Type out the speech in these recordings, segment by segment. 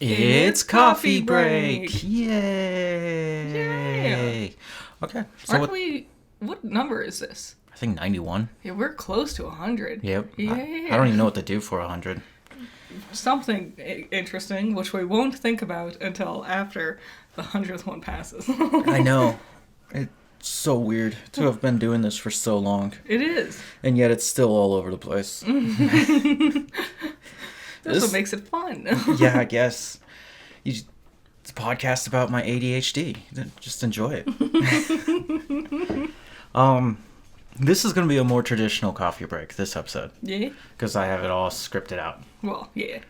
It's coffee break! Yeah. Yay! Okay, so Aren't we... What number is this? I think 91. Yeah, we're close to 100. Yep. Yeah. I don't even know what to do for 100. Something interesting, which we won't think about until after the 100th one passes. I know. It's so weird to have been doing this for so long. It is. And yet it's still all over the place. That's what makes it fun. Yeah, I guess. It's a podcast about my ADHD. Just enjoy it. This is going to be a more traditional coffee break, this episode. Yeah? Because I have it all scripted out. Well, yeah.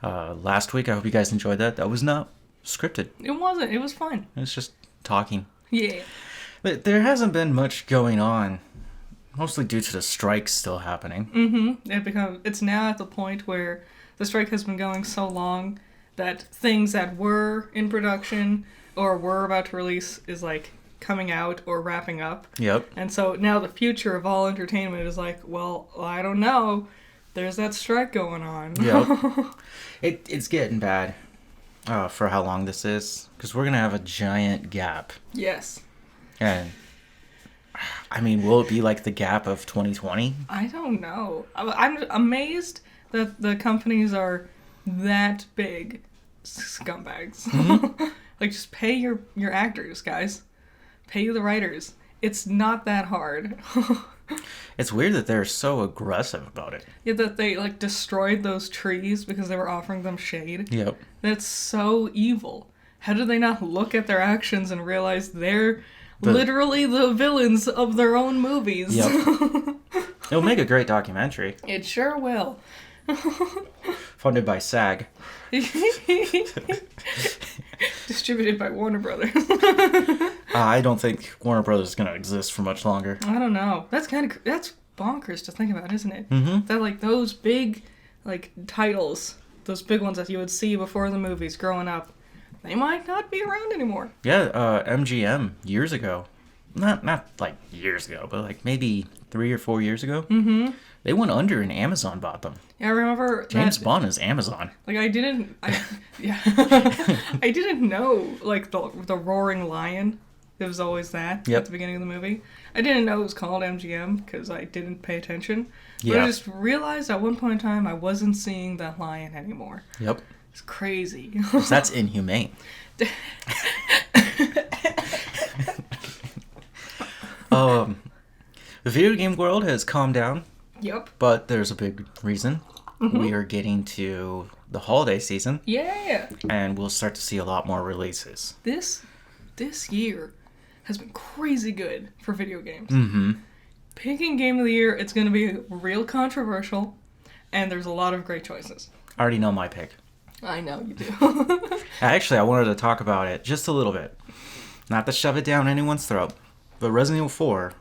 Last week, I hope you guys enjoyed that. That was not scripted. It wasn't. It was fun. It was just talking. Yeah. But there hasn't been much going on. Mostly due to the strikes still happening. Mm-hmm. It's now at the point where the strike has been going so long that things that were in production or were about to release is like coming out or wrapping up. Yep. And so now the future of all entertainment is like, well, I don't know. There's that strike going on. Yep. It's getting bad for how long this is. Because we're going to have a giant gap. Yes. And, I mean, will it be like the gap of 2020? I don't know. I'm amazed that the companies are that big scumbags. Mm-hmm. Like, just pay your actors, guys. Pay the writers. It's not that hard. It's weird that they're so aggressive about it. Yeah, that they, like, destroyed those trees because they were offering them shade. Yep. That's so evil. How do they not look at their actions and realize they're literally the villains of their own movies? Yep. It'll make a great documentary. It sure will. Funded by SAG. Distributed by Warner Brothers. I don't think Warner Brothers is going to exist for much longer. I don't know. That's bonkers to think about, isn't it? Mm-hmm. That, like, those big, like, titles, those big ones that you would see before the movies growing up, they might not be around anymore. Yeah, MGM years ago. Not like years ago, but like maybe 3 or 4 years ago. Mm-hmm. They went under and Amazon bought them. Yeah, I remember James Bond is Amazon. Like, I didn't know, like, the roaring lion. It was always that at the beginning of the movie. I didn't know it was called MGM because I didn't pay attention. But I just realized at one point in time I wasn't seeing that lion anymore. Yep. It's crazy. That's inhumane. The video game world has calmed down. Yep. But there's a big reason. Mm-hmm. We are getting to the holiday season. Yeah. And we'll start to see a lot more releases. This year has been crazy good for video games. Mm-hmm. Picking Game of the Year, it's going to be real controversial, and there's a lot of great choices. I already know my pick. I know you do. Actually, I wanted to talk about it just a little bit. Not to shove it down anyone's throat, but Resident Evil 4,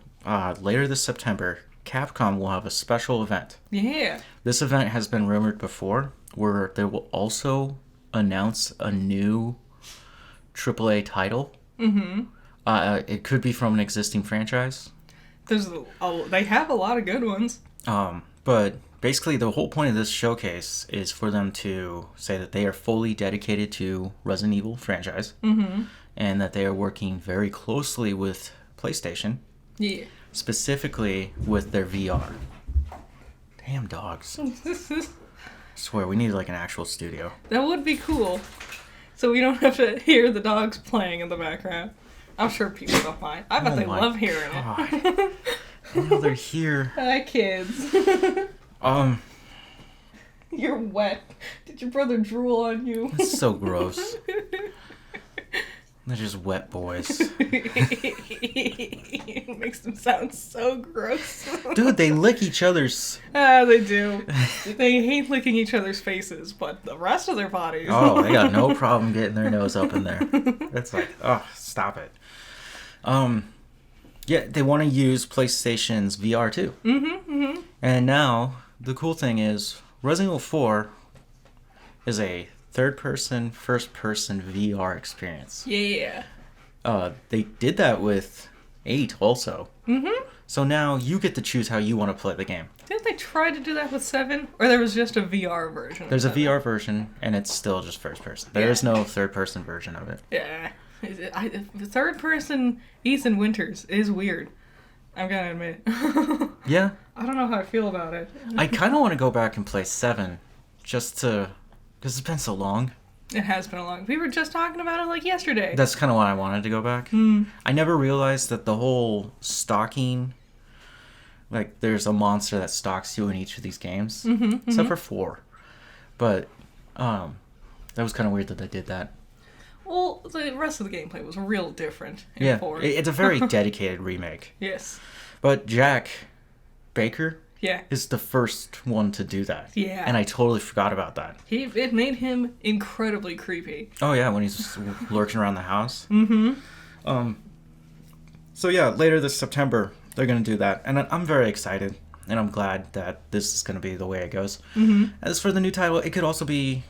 later this September, Capcom will have a special event. Yeah. This event has been rumored before, where they will also announce a new AAA title. Mm-hmm. It could be from an existing franchise. They have a lot of good ones. But basically the whole point of this showcase is for them to say that they are fully dedicated to Resident Evil franchise. Mm-hmm. And that they are working very closely with PlayStation. Yeah. Specifically with their VR. Damn dogs. I swear, we need like an actual studio. That would be cool. So we don't have to hear the dogs playing in the background. I'm sure people don't mind. I bet they love hearing it. I know they're here. Hi, kids. You're wet. Did your brother drool on you? It's so gross. They're just wet boys. It makes them sound so gross. Dude, they lick each other's... They do. They hate licking each other's faces, but the rest of their bodies... Oh, they got no problem getting their nose up in there. It's like, oh, stop it. Yeah, they want to use PlayStation's VR too. Mm-hmm, mm-hmm. And now, the cool thing is, Resident Evil 4 is a third-person, first-person VR experience. Yeah. They did that with 8 also. Mm-hmm. So now you get to choose how you want to play the game. Didn't they try to do that with 7? Or there was just a VR version? There's a VR version, and it's still just first person. There is no third person version of it. Yeah. The third person Ethan Winters is weird. I'm gonna admit. Yeah. I don't know how I feel about it. I kind of want to go back and play 7, just to... Because it's been so long. It has been a long... We were just talking about it like yesterday. That's kind of why I wanted to go back. I never realized that the whole stalking... Like, there's a monster that stalks you in each of these games. Except for 4. But, that was kind of weird that they did that. Well, the rest of the gameplay was real different in 4. It's a very dedicated remake. Yes. But Jack Baker Yeah. is the first one to do that. Yeah. And I totally forgot about that. It made him incredibly creepy. Oh, yeah, when he's lurking around the house. So, yeah, later this September, they're going to do that. And I'm very excited. And I'm glad that this is going to be the way it goes. As for the new title, it could also be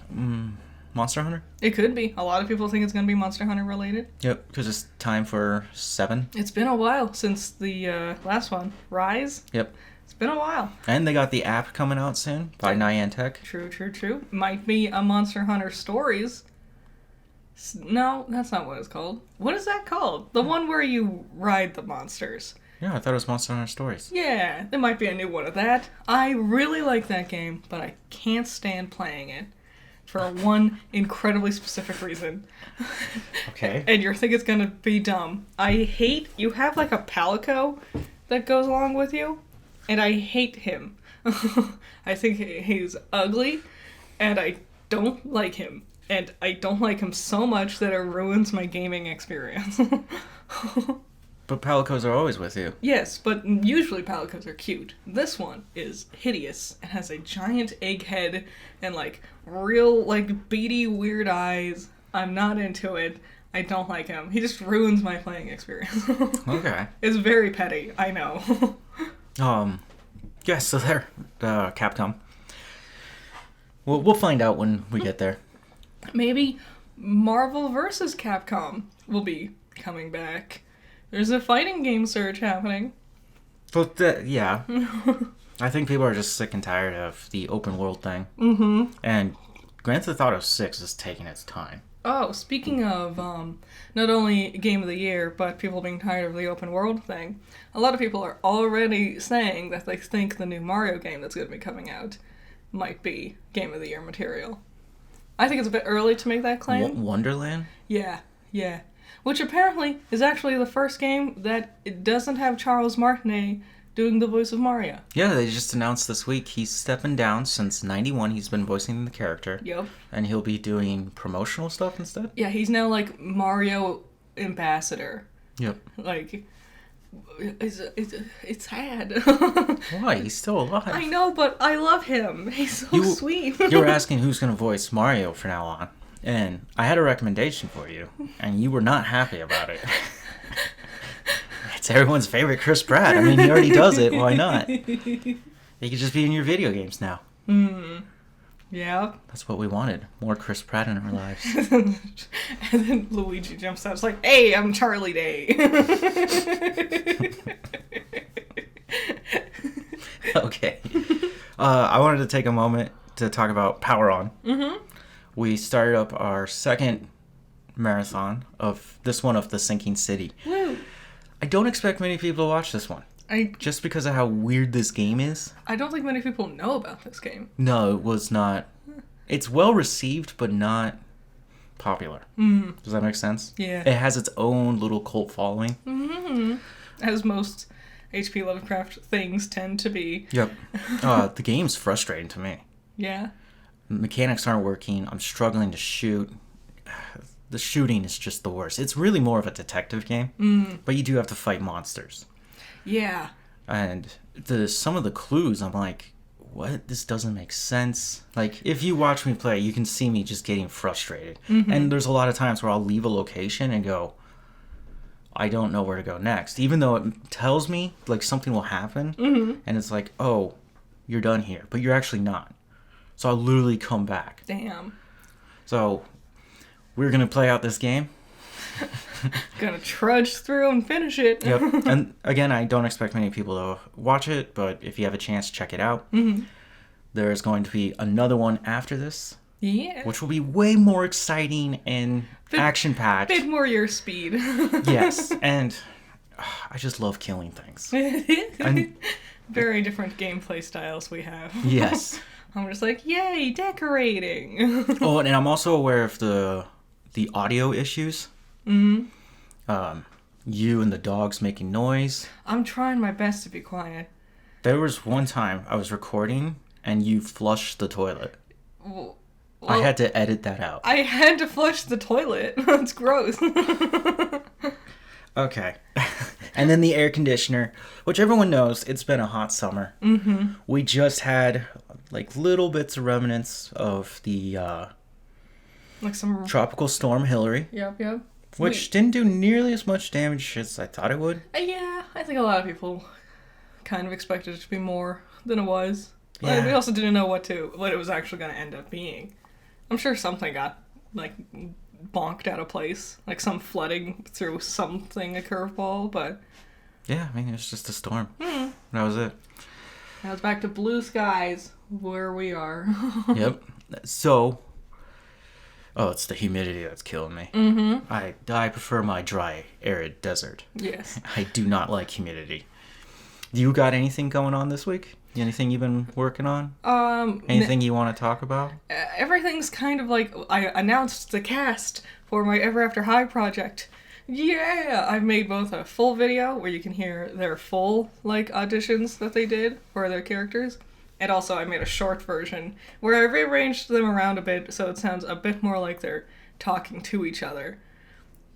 Monster Hunter. It could be. A lot of people think it's going to be Monster Hunter related. Yep, because it's time for 7. It's been a while since the last one. Rise? Yep. It's been a while. And they got the app coming out soon by Niantic. True. Might be a Monster Hunter Stories. No, that's not what it's called. What is that called? The one where you ride the monsters. Yeah, I thought it was Monster Hunter Stories. Yeah, there might be a new one of that. I really like that game, but I can't stand playing it. For one incredibly specific reason. Okay. And you think it's gonna be dumb. I hate... You have like a palico that goes along with you, and I hate him. I think he's ugly, and I don't like him. And I don't like him so much that it ruins my gaming experience. But palicos are always with you. Yes, but usually palicos are cute. This one is hideous and has a giant egg head and like real like beady weird eyes. I'm not into it. I don't like him. He just ruins my playing experience. Okay. It's very petty, I know. Yeah, so there, Capcom. We'll find out when we get there. Maybe Marvel vs. Capcom will be coming back. There's a fighting game surge happening. But, yeah. I think people are just sick and tired of the open world thing. And Grand Theft Auto 6 is taking its time. Oh, speaking of not only Game of the Year, but people being tired of the open world thing, a lot of people are already saying that they think the new Mario game that's going to be coming out might be Game of the Year material. I think it's a bit early to make that claim. Wonderland? Yeah. Which apparently is actually the first game that it doesn't have Charles Martinet doing the voice of Mario. Yeah, they just announced this week he's stepping down. Since 91 he's been voicing the character. Yep. And he'll be doing promotional stuff instead? Yeah, he's now like Mario ambassador. Yep. Like, it's sad. Why? He's still alive. I know, but I love him. He's so sweet. You were asking who's going to voice Mario from now on. And I had a recommendation for you, and you were not happy about it. It's everyone's favorite Chris Pratt. I mean, he already does it. Why not? He could just be in your video games now. Yeah. That's what we wanted. More Chris Pratt in our lives. And then Luigi jumps out. It's like, hey, I'm Charlie Day. Okay. I wanted to take a moment to talk about Power On. We started up our second marathon of the Sinking City. Woo. I don't expect many people to watch this one. Just because of how weird this game is. I don't think many people know about this game. No, it was not. It's well received, but not popular. Does that make sense? Yeah. It has its own little cult following. As most H.P. Lovecraft things tend to be. Yep. The game's frustrating to me. Yeah. Mechanics aren't working. I'm struggling to shoot. The shooting is just the worst. It's really more of a detective game, but you do have to fight monsters. Yeah. And some of the clues, I'm like, what? This doesn't make sense. Like, if you watch me play, you can see me just getting frustrated. And there's a lot of times where I'll leave a location and go, I don't know where to go next. Even though it tells me, like, something will happen. And it's like, oh, you're done here. But you're actually not. So I'll literally come back. Damn. So we're going to play out this game. Gonna trudge through and finish it. Yep. And again, I don't expect many people to watch it, but if you have a chance, check it out. Mm-hmm. There's going to be another one after this. Yeah. Which will be way more exciting and action-packed. Bit more your speed. Yes. And I just love killing things. Very different gameplay styles we have. Yes. I'm just like, yay, decorating. Oh, and I'm also aware of the audio issues. Mm-hmm. You and the dogs making noise. I'm trying my best to be quiet. There was one time I was recording and you flushed the toilet. Well, I had to edit that out. I had to flush the toilet. That's gross. Okay. And then the air conditioner, which everyone knows, it's been a hot summer. Mm-hmm. We just had like little bits of remnants of the like some Tropical Storm Hillary. Yep. Which didn't do nearly as much damage as I thought it would. Yeah, I think a lot of people kind of expected it to be more than it was. Yeah. Like, we also didn't know what it was actually going to end up being. I'm sure something got, like, bonked out of place. Like, some flooding through something, a curveball, but... Yeah, I mean, it was just a storm. Mm. That was it. Now it's back to blue skies, where we are. Yep. So... Oh, it's the humidity that's killing me. Mm-hmm. I prefer my dry, arid desert. Yes. I do not like humidity. You got anything going on this week? Anything you've been working on? Anything you want to talk about? Everything's kind of like... I announced the cast for my Ever After High project. Yeah! I've made both a full video where you can hear their full, like, auditions that they did for their characters. And also I made a short version where I rearranged them around a bit so it sounds a bit more like they're talking to each other.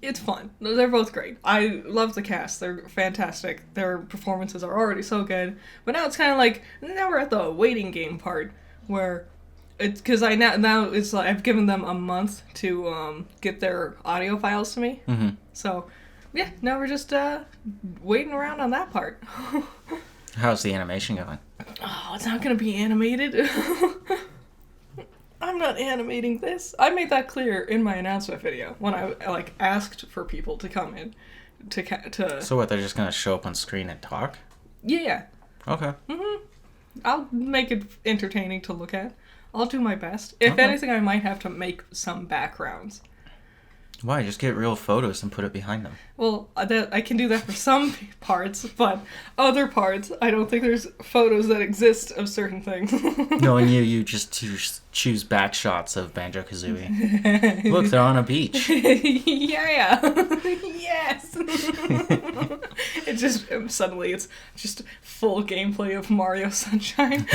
It's fun. They're both great. I love the cast. They're fantastic. Their performances are already so good. But now it's kind of like, now we're at the waiting game part where it's, because now it's like I've given them a month to get their audio files to me. Mm-hmm. So yeah, now we're just waiting around on that part. How's the animation going? Oh, it's not going to be animated. I'm not animating this. I made that clear in my announcement video when I asked for people to come in to. So what? They're just gonna show up on screen and talk? Yeah. Okay. Mhm. I'll make it entertaining to look at. I'll do my best. If Okay. anything, I might have to make some backgrounds. Why? Just get real photos and put it behind them. Well, I can do that for some parts, but other parts, I don't think there's photos that exist of certain things. Knowing you just choose back shots of Banjo-Kazooie. Look, they're on a beach. Yeah. Yes. It just suddenly it's just full gameplay of Mario Sunshine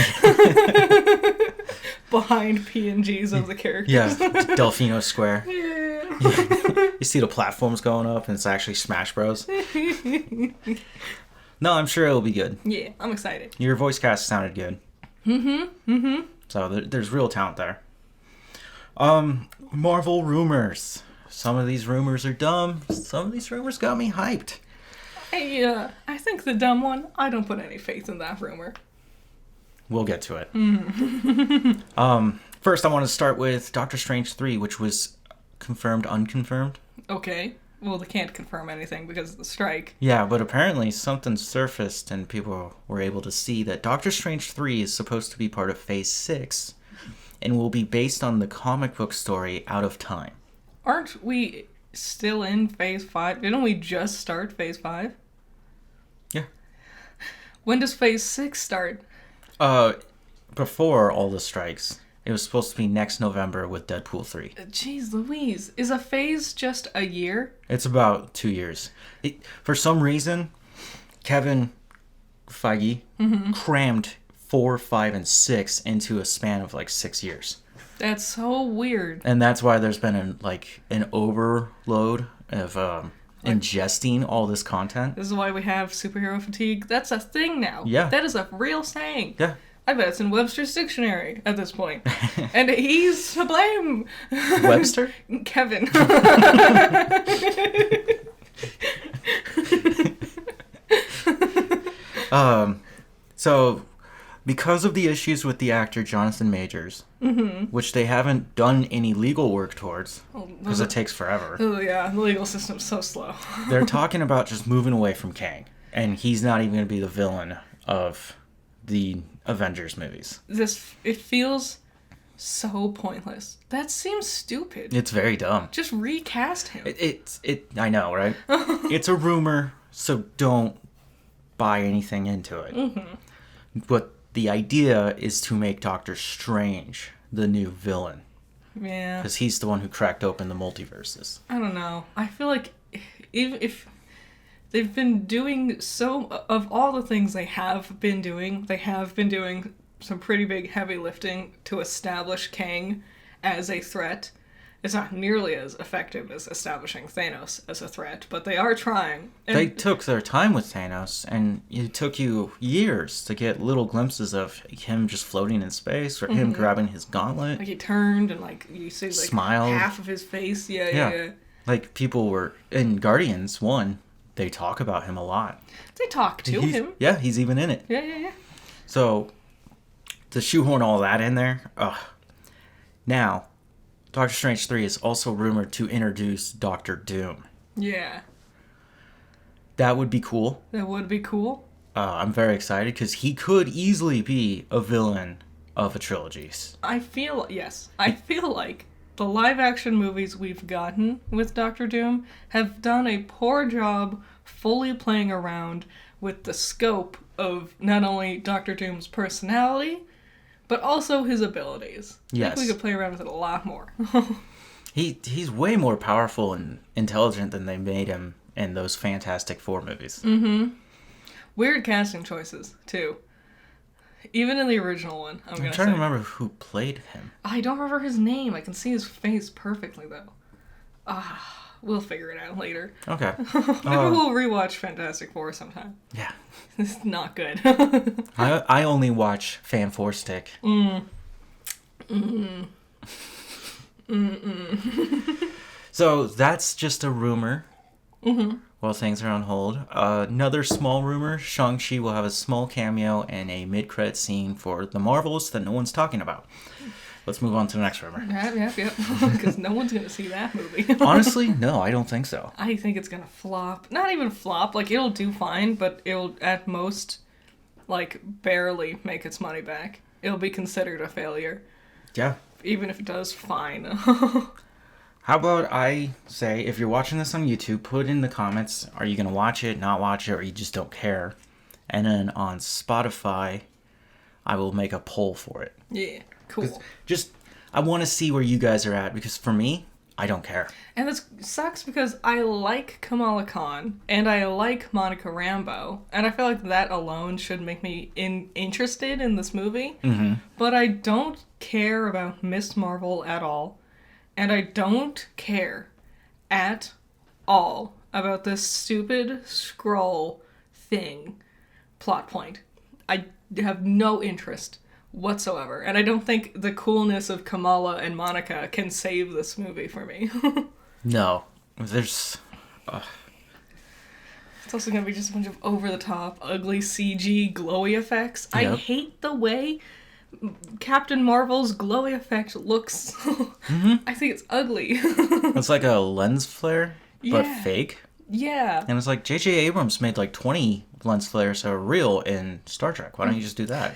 behind PNGs of the characters. Yeah, Delfino Square. Yeah. You see the platforms going up, and it's actually Smash Bros. No, I'm sure it'll be good. Yeah, I'm excited. Your voice cast sounded good. Mm-hmm. So there's real talent there. Marvel rumors. Some of these rumors are dumb. Some of these rumors got me hyped. I think the dumb one, I don't put any faith in that rumor. We'll get to it. Mm. First, I want to start with Dr.Strange 3, which was confirmed, unconfirmed. Okay. Well, they can't confirm anything because of the strike. Yeah, but apparently something surfaced and people were able to see that Doctor Strange 3 is supposed to be part of Phase 6 and will be based on the comic book story Out of Time. Aren't we still in Phase 5? Didn't we just start Phase 5? Yeah. When does Phase 6 start? Before all the strikes. It was supposed to be next November with Deadpool 3. Jeez Louise. Is a phase just a year? It's about 2 years. For some reason, Kevin Feige crammed 4, 5, and 6 into a span of like 6 years. That's so weird. And that's why there's been an overload of ingesting all this content. This is why we have superhero fatigue. That's a thing now. Yeah. That is a real saying. Yeah. I bet it's in Webster's dictionary at this point. And he's to blame. Webster? Kevin. So because of the issues with the actor Jonathan Majors, which they haven't done any legal work towards, because it takes forever. Oh, yeah, the legal system's so slow. They're talking about just moving away from Kang, and he's not even going to be the villain of the Avengers movies. It feels so pointless. That seems stupid. It's very dumb. Just recast him. I know, right? It's a rumor, so don't buy anything into it. But the idea is to make Dr.Strange the new villain. Yeah. Because he's the one who cracked open the multiverses. I don't know. I feel like if they've been doing of all the things they have been doing some pretty big heavy lifting to establish Kang as a threat. It's not nearly as effective as establishing Thanos as a threat, but they are trying. And they took their time with Thanos, and it took you years to get little glimpses of him just floating in space, or him grabbing his gauntlet. Like he turned and like you see like smiled. Half of his face. Yeah. Like people were in Guardians 1, they talk about him a lot. They talk to him. Yeah, he's even in it. Yeah. So to shoehorn all that in there, now Doctor Strange 3 is also rumored to introduce Dr.Doom. Yeah. That would be cool. That would be cool. I'm very excited because he could easily be a villain of a trilogy. I feel like the live-action movies we've gotten with Dr. Doom have done a poor job fully playing around with the scope of not only Dr. Doom's personality, but also his abilities. Yes. I think we could play around with it a lot more. He's way more powerful and intelligent than they made him in those Fantastic Four movies. Weird casting choices, too. Even in the original one, I'm trying to remember who played him. I don't remember his name. I can see his face perfectly, though. We'll figure it out later. Okay. Maybe we'll rewatch Fantastic Four sometime. Yeah. It's not good. I only watch Fan Four Stick. So that's just a rumor. While things are on hold. Another small rumor, Shang-Chi will have a small cameo and a mid-credit scene for the Marvels that no one's talking about. Let's move on to the next rumor. Yep. Because no one's going to see that movie. Honestly, no, I don't think so. I think it's going to flop. Not even flop. Like, it'll do fine, but it'll, at most, like, barely make its money back. It'll be considered a failure. Yeah. Even if it does fine. How about I say, if you're watching this on YouTube, put in the comments, are you going to watch it, not watch it, or you just don't care? And then on Spotify, I will make a poll for it. Yeah, cool. I want to see where you guys are at, because for me, I don't care. And this sucks because I like Kamala Khan, and I like Monica Rambeau, and I feel like that alone should make me interested in this movie. But I don't care about Miss Marvel at all. And I don't care at all about this stupid Skrull thing plot point. I have no interest whatsoever. And I don't think the coolness of Kamala and Monica can save this movie for me. No. There's... It's also going to be just a bunch of over-the-top, ugly CG glowy effects. Yep. I hate the way Captain Marvel's glowy effect looks. I think it's ugly. It's like a lens flare, but fake. Yeah. And it's like J.J. Abrams made like 20 lens flares that are real in Star Trek. Why don't you just do that?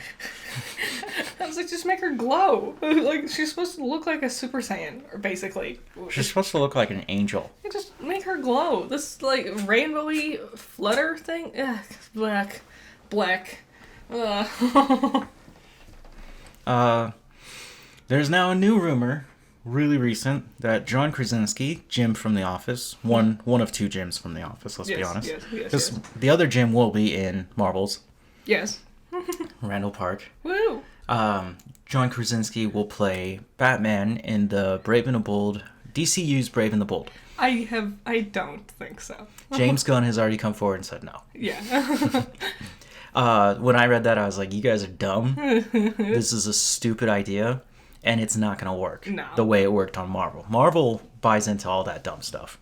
I was like, just make her glow. Like, she's supposed to look like a Super Saiyan, or basically. She's supposed to look like an angel. Just make her glow. This, like, rainbowy flutter thing? Ugh, black. There's now a new rumor, really recent, that John Krasinski, Jim from The Office, one of two Jims from The Office, let's be honest. Yes. The other Jim will be in Marvels. Yes. Randall Park. Woo! John Krasinski will play Batman in the Brave and the Bold, DCU's Brave and the Bold. I don't think so. James Gunn has already come forward and said no. Yeah. When I read that, I was like, you guys are dumb. This is a stupid idea, and it's not going to work the way it worked on Marvel. Marvel buys into all that dumb stuff.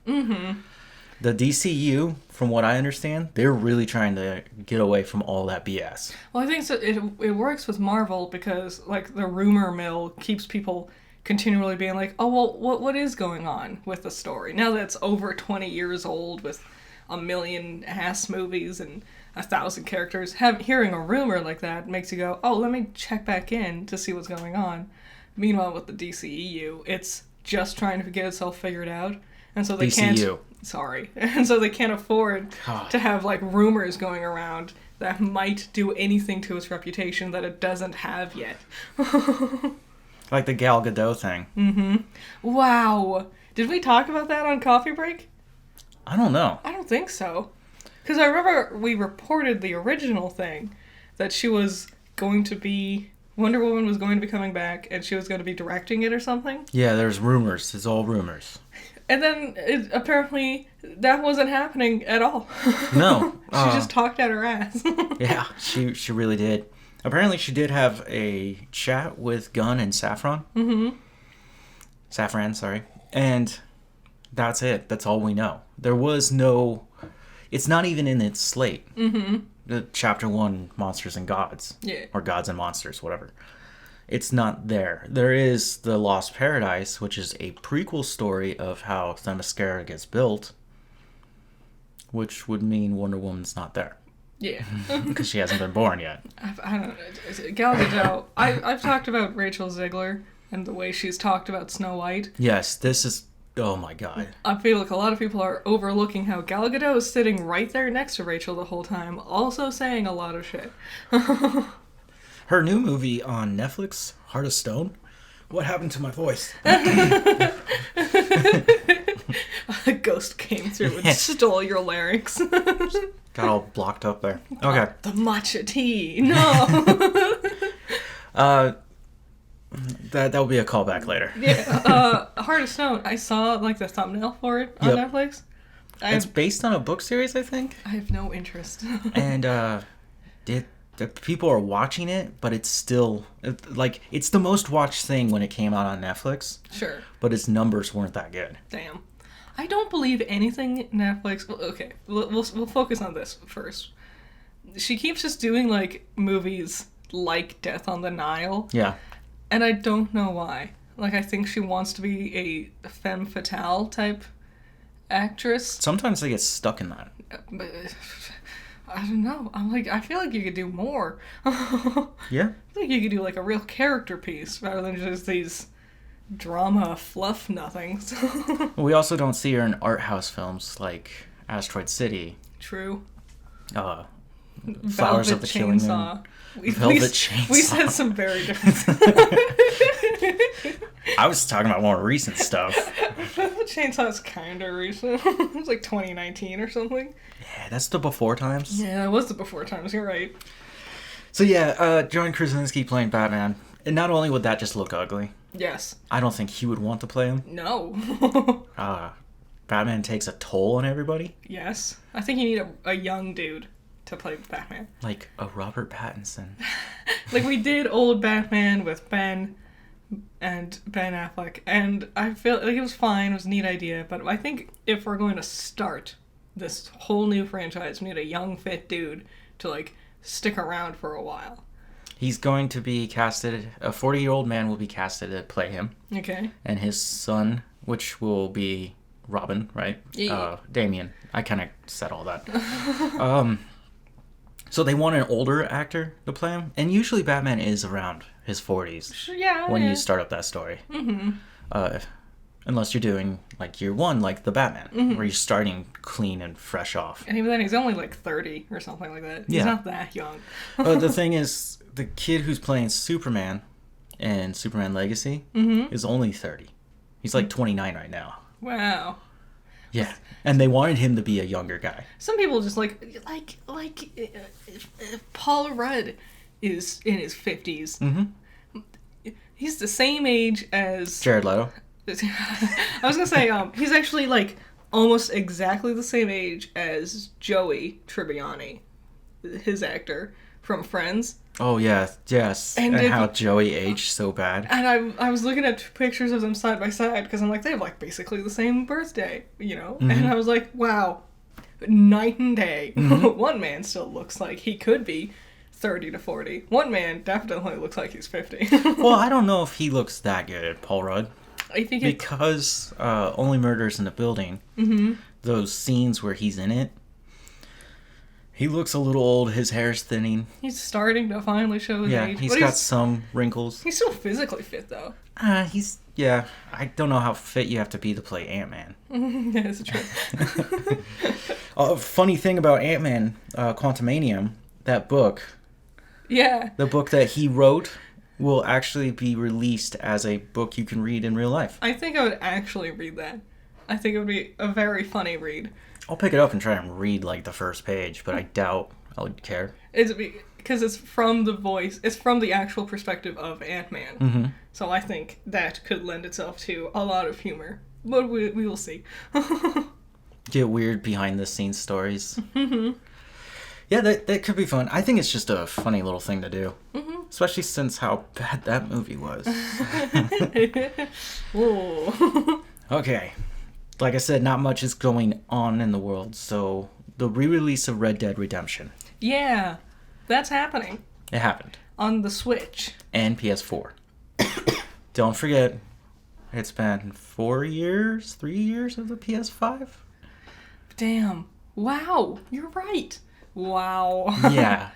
The DCU, from what I understand, they're really trying to get away from all that BS. Well, I think so. It works with Marvel because, like, the rumor mill keeps people continually being like, oh, well, what is going on with the story? Now that it's over 20 years old with a million ass movies and 1,000 characters, hearing a rumor like that makes you go, oh, let me check back in to see what's going on. Meanwhile, with the DCEU, it's just trying to get itself figured out. And so they DCU. And so they can't afford to have, like, rumors going around that might do anything to its reputation that it doesn't have yet. Like the Gal Gadot thing. Mm-hmm. Wow. Did we talk about that on Coffee Break? I don't know. I don't think so. Because I remember we reported the original thing, that she was going to be... Wonder Woman was going to be coming back, and she was going to be directing it or something. Yeah, there's rumors. It's all rumors. And then, apparently, that wasn't happening at all. No. She just talked out her ass. Yeah, she really did. Apparently, she did have a chat with Gunn and Saffron. Mm-hmm. Saffron, sorry. And that's it. That's all we know. There was no... It's not even in its slate. Mm-hmm. The Chapter 1, Monsters and Gods. Yeah. Or Gods and Monsters, whatever. It's not there. There is The Lost Paradise, which is a prequel story of how Themyscira gets built, which would mean Wonder Woman's not there. Yeah. Because she hasn't been born yet. I don't know. Gal Gadot. I've talked about Rachel Zegler and the way she's talked about Snow White. Yes, this is... Oh my god. I feel like a lot of people are overlooking how Gal Gadot is sitting right there next to Rachel the whole time, also saying a lot of shit. Her new movie on Netflix, Heart of Stone. What happened to my voice? A ghost came through and stole your larynx. Got all blocked up there. Okay. The matcha tea. No. That'll be a callback later. Yeah. Heart of Stone. I saw like the thumbnail for it on Netflix. It's based on a book series, I think. I have no interest. And the people are watching it, but it's still like it's the most watched thing when it came out on Netflix. Sure. But its numbers weren't that good. Damn. I don't believe anything Netflix... Well, okay, we'll focus on this first. She keeps just doing, like, movies like Death on the Nile. Yeah. And I don't know why. Like, I think she wants to be a femme fatale type actress. Sometimes they get stuck in that. But, I don't know. I'm like, I feel like you could do more. Yeah? I think you could do, like, a real character piece rather than just these... drama fluff nothings. We also don't see her in art house films like Asteroid City. True. Flowers of the Killing Moon. Velvet Chainsaw. We said some very different I was talking about more recent stuff. Velvet Chainsaw is kind of recent. It was like 2019 or something. Yeah, that's the before times. Yeah, it was the before times. You're right. So yeah, John Krasinski playing Batman. And not only would that just look ugly. Yes. I don't think he would want to play him. No. Batman takes a toll on everybody. Yes. I think you need a young dude to play Batman. Like a Robert Pattinson. Like we did old Batman with Ben Affleck. And I feel like it was fine. It was a neat idea. But I think if we're going to start this whole new franchise, we need a young, fit dude to like stick around for a while. He's going to be casted, a 40-year-old man will be casted to play him. Okay. And his son, which will be Robin, right? Yeah. Damien. I kind of said all that. So they want an older actor to play him. And usually Batman is around his 40s. Yeah. When you start up that story. Mm-hmm. Unless you're doing, like, year one, like the Batman, where you're starting clean and fresh off. And even then, he's only, like, 30 or something like that. He's not that young. The thing is, the kid who's playing Superman in Superman Legacy is only 30. He's, like, 29 right now. Wow. Yeah. And they wanted him to be a younger guy. Some people just, Paul Rudd is in his 50s. Mm-hmm. He's the same age as... Jared Leto. I was gonna say, he's actually, like, almost exactly the same age as Joey Tribbiani, his actor from Friends. Oh, yeah. Yes. And how Joey aged so bad. And I was looking at pictures of them side by side because I'm like, they have like basically the same birthday, you know? Mm-hmm. And I was like, wow, night and day. Mm-hmm. One man still looks like he could be 30 to 40. One man definitely looks like he's 50. Well, I don't know if he looks that good, Paul Rudd. I think because Only Murders in the Building, mm-hmm. those scenes where he's in it, he looks a little old. His hair's thinning. He's starting to finally show his age. He's got some wrinkles. He's still physically fit, though. Yeah. I don't know how fit you have to be to play Ant-Man. Yeah, that's true. A funny thing about Ant-Man, Quantumanium, that book. Yeah. The book that he wrote will actually be released as a book you can read in real life. I think I would actually read that. I think it would be a very funny read. I'll pick it up and try and read, like, the first page, but I doubt I would care. It's because it's from the voice, it's from the actual perspective of Ant-Man. Mm-hmm. So I think that could lend itself to a lot of humor. But we will see. Get weird behind-the-scenes stories. Mm-hmm. Yeah, that could be fun. I think it's just a funny little thing to do. Mm-hmm. Especially since how bad that movie was. Whoa. Okay. Like I said, not much is going on in the world, so the re-release of Red Dead Redemption. Yeah, that's happening. It happened. On the Switch. And PS4. Don't forget, it's been 3 years of the PS5? Damn. Wow, you're right. Wow. Yeah.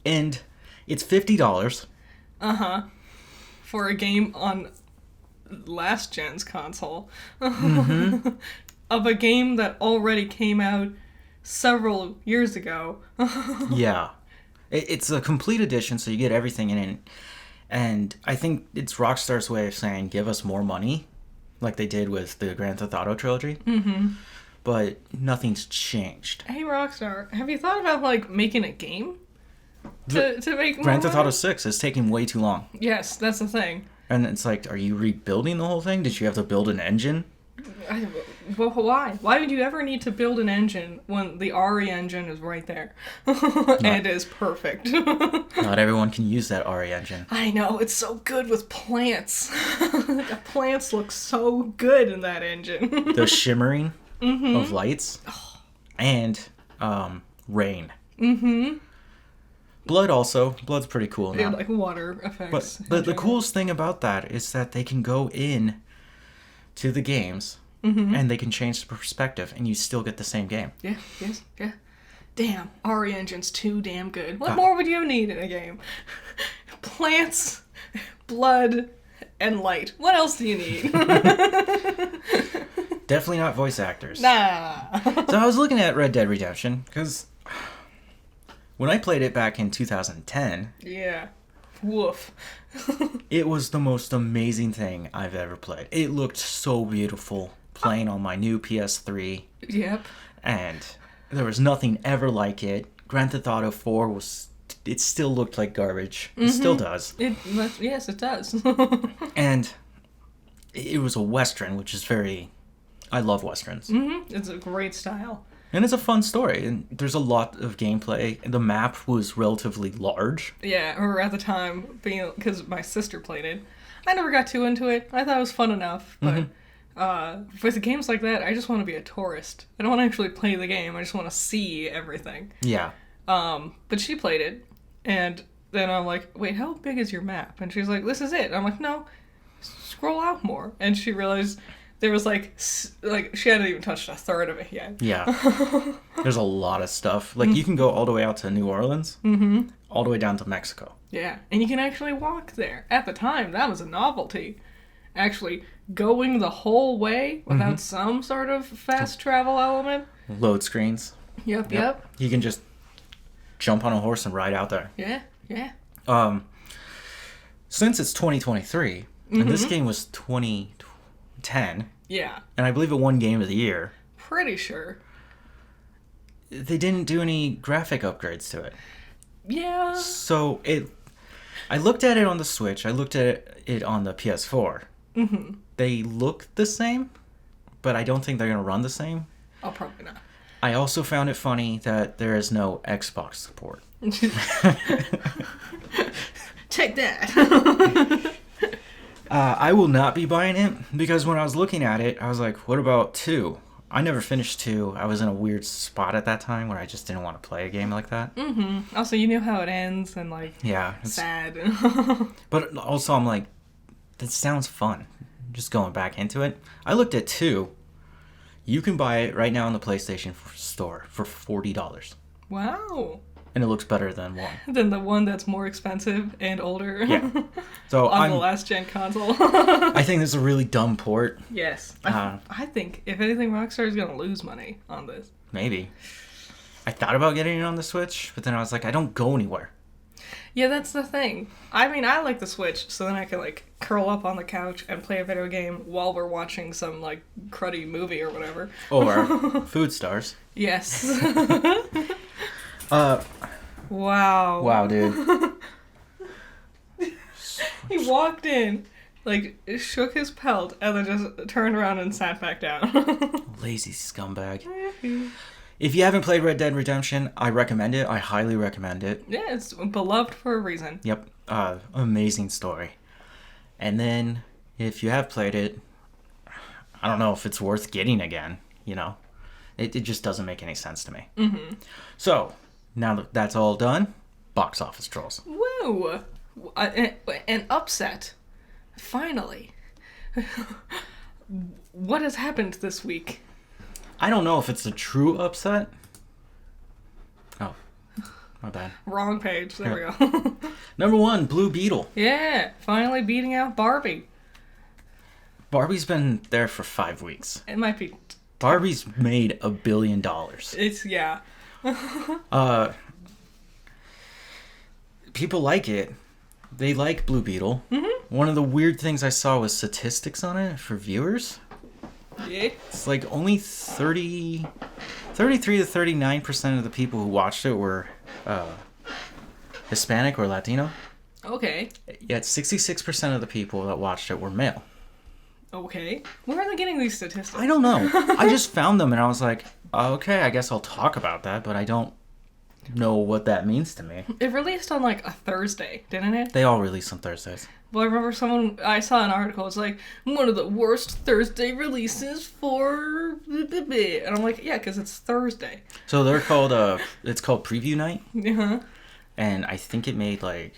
And it's $50. Uh-huh. For a game on last gen's console. Mm-hmm. Of a game that already came out several years ago. Yeah. It's a complete edition, so you get everything in it. And I think it's Rockstar's way of saying, give us more money, like they did with the Grand Theft Auto trilogy. Mm-hmm. But nothing's changed. Hey, Rockstar, have you thought about, like, making a game? To make more Grand Theft Auto 6 is taking way too long. Yes, that's the thing. And it's like, are you rebuilding the whole thing? Did you have to build an engine? Well, why? Why would you ever need to build an engine when the RE engine is right there? And is perfect. Not everyone can use that RE engine. I know, it's so good with plants. The plants look so good in that engine. The shimmering mm-hmm. of lights. And rain. Mm-hmm. Blood's pretty cool now. Yeah, like water effects. But the coolest thing about that is that they can go in to the games mm-hmm. and they can change the perspective and you still get the same game. Yeah, yes, yeah. Damn, RE engine's too damn good. What more would you need in a game? Plants, blood, and light. What else do you need? Definitely not voice actors. Nah. So I was looking at Red Dead Redemption because when I played it back in 2010, yeah, woof. It was the most amazing thing I've ever played. It looked so beautiful playing on my new PS3. Yep. And there was nothing ever like it. Grand Theft Auto 4 it still looked like garbage. It still does. Yes, it does. And it was a Western, which is I love Westerns. Mm-hmm. It's a great style. And it's a fun story, and there's a lot of gameplay. The map was relatively large. Yeah, or at the time, because my sister played it. I never got too into it. I thought it was fun enough, but with games like that, I just want to be a tourist. I don't want to actually play the game. I just want to see everything. Yeah. But she played it, and then I'm like, wait, how big is your map? And she's like, this is it. And I'm like, no, scroll out more. And she realized there was like she hadn't even touched a third of it yet. Yeah. There's a lot of stuff. Like, you can go all the way out to New Orleans, all the way down to Mexico. Yeah, and you can actually walk there. At the time, that was a novelty. Actually, going the whole way without some sort of fast travel element. Load screens. Yep. You can just jump on a horse and ride out there. Yeah. Since it's 2023, and this game was 2010. Yeah. And I believe it won Game of the Year. Pretty sure. They didn't do any graphic upgrades to it. Yeah. So I looked at it on the Switch. I looked at it on the PS4. Mm-hmm. They look the same, but I don't think they're going to run the same. Oh, probably not. I also found it funny that there is no Xbox support. Take that. I will not be buying it because when I was looking at it, I was like, what about 2? I never finished 2. I was in a weird spot at that time where I just didn't want to play a game like that. Mm-hmm. Also, you knew how it ends and, like, yeah, sad. But also, I'm like, that sounds fun. Just going back into it. I looked at 2. You can buy it right now on the PlayStation Store for $40. Wow. And it looks better than 1. Than the one that's more expensive and older. Yeah. So on the last gen console. I think this is a really dumb port. Yes. I think, if anything, Rockstar is going to lose money on this. Maybe. I thought about getting it on the Switch, but then I was like, I don't go anywhere. Yeah, that's the thing. I mean, I like the Switch, so then I can, like, curl up on the couch and play a video game while we're watching some, like, cruddy movie or whatever. Or Food Stars. Yes. Wow. Wow, dude. He walked in, like, shook his pelt, and then just turned around and sat back down. Lazy scumbag. If you haven't played Red Dead Redemption, I recommend it. I highly recommend it. Yeah, it's beloved for a reason. Yep. Amazing story. And then, if you have played it, I don't know if it's worth getting again, you know? It just doesn't make any sense to me. Mm-hmm. So, now that that's all done, box office trolls. Woo! An upset. Finally. What has happened this week? I don't know if it's a true upset. Oh, my bad. Wrong page. There we go. Number 1, Blue Beetle. Yeah, finally beating out Barbie. Barbie's been there for 5 weeks. It might be... Barbie's made $1 billion. It's, yeah. People like it. They like Blue Beetle. Mm-hmm. One of the weird things I saw was statistics on it for viewers. Yeah. It's like only 33 to 39% of the people who watched it were Hispanic or Latino. Okay. Yet 66% of the people that watched it were male. Okay. Where are they getting these statistics? I don't know. I just found them and I was like, okay, I guess I'll talk about that, but I don't know what that means to me. It released on like a Thursday, didn't it? They all release on Thursdays. Well, I remember I saw an article, it's like, one of the worst Thursday releases for... And I'm like, yeah, because it's Thursday. So they're called, it's called Preview Night. Uh-huh. And I think it made like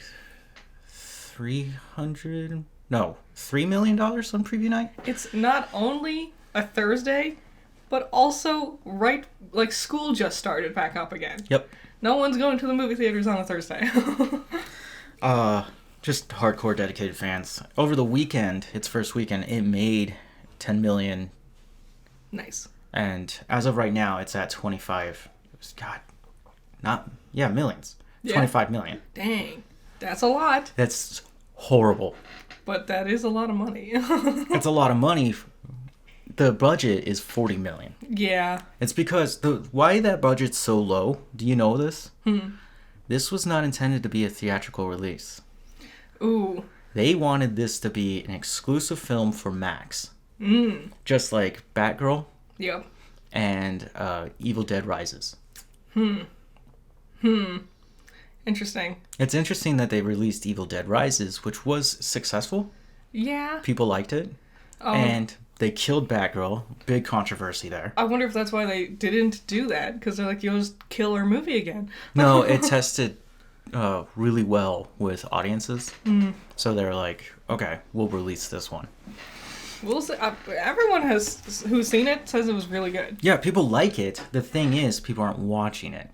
$3 million on Preview Night. It's not only a Thursday, but also like school just started back up again. Yep. No one's going to the movie theaters on a Thursday. Just hardcore dedicated fans. Over the weekend, its first weekend, it made 10 million. Nice. And as of right now, it's at 25. Millions. Yeah. 25 million. Dang. That's a lot. That's horrible. But that is a lot of money. It's a lot of money. The budget is 40 million. Yeah. It's because why that budget's so low, do you know this? This was not intended to be a theatrical release. Ooh. They wanted this to be an exclusive film for Max. Just like Batgirl. Yep. And Evil Dead Rises. Interesting. It's interesting that they released Evil Dead Rises, which was successful. Yeah. People liked it. And they killed Batgirl. Big controversy there. I wonder if that's why they didn't do that, because they're like, you'll just kill our movie again. No, it tested really well with audiences. So they're like, okay, we'll release this one. We'll see. Everyone who's seen it says it was really good. Yeah, people like it. The thing is, people aren't watching it.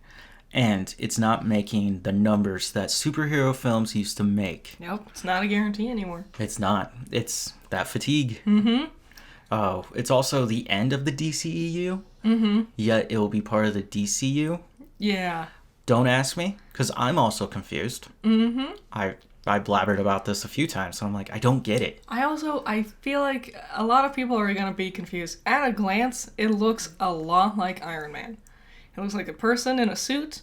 And it's not making the numbers that superhero films used to make. Nope, it's not a guarantee anymore. It's not. It's that fatigue. It's also the end of the DCEU. Yet it will be part of the DCU. Yeah. Don't ask me, because I'm also confused. I blabbered about this a few times, so I'm like, I don't get it. I feel like a lot of people are going to be confused. At a glance, it looks a lot like Iron Man. It looks like a person in a suit,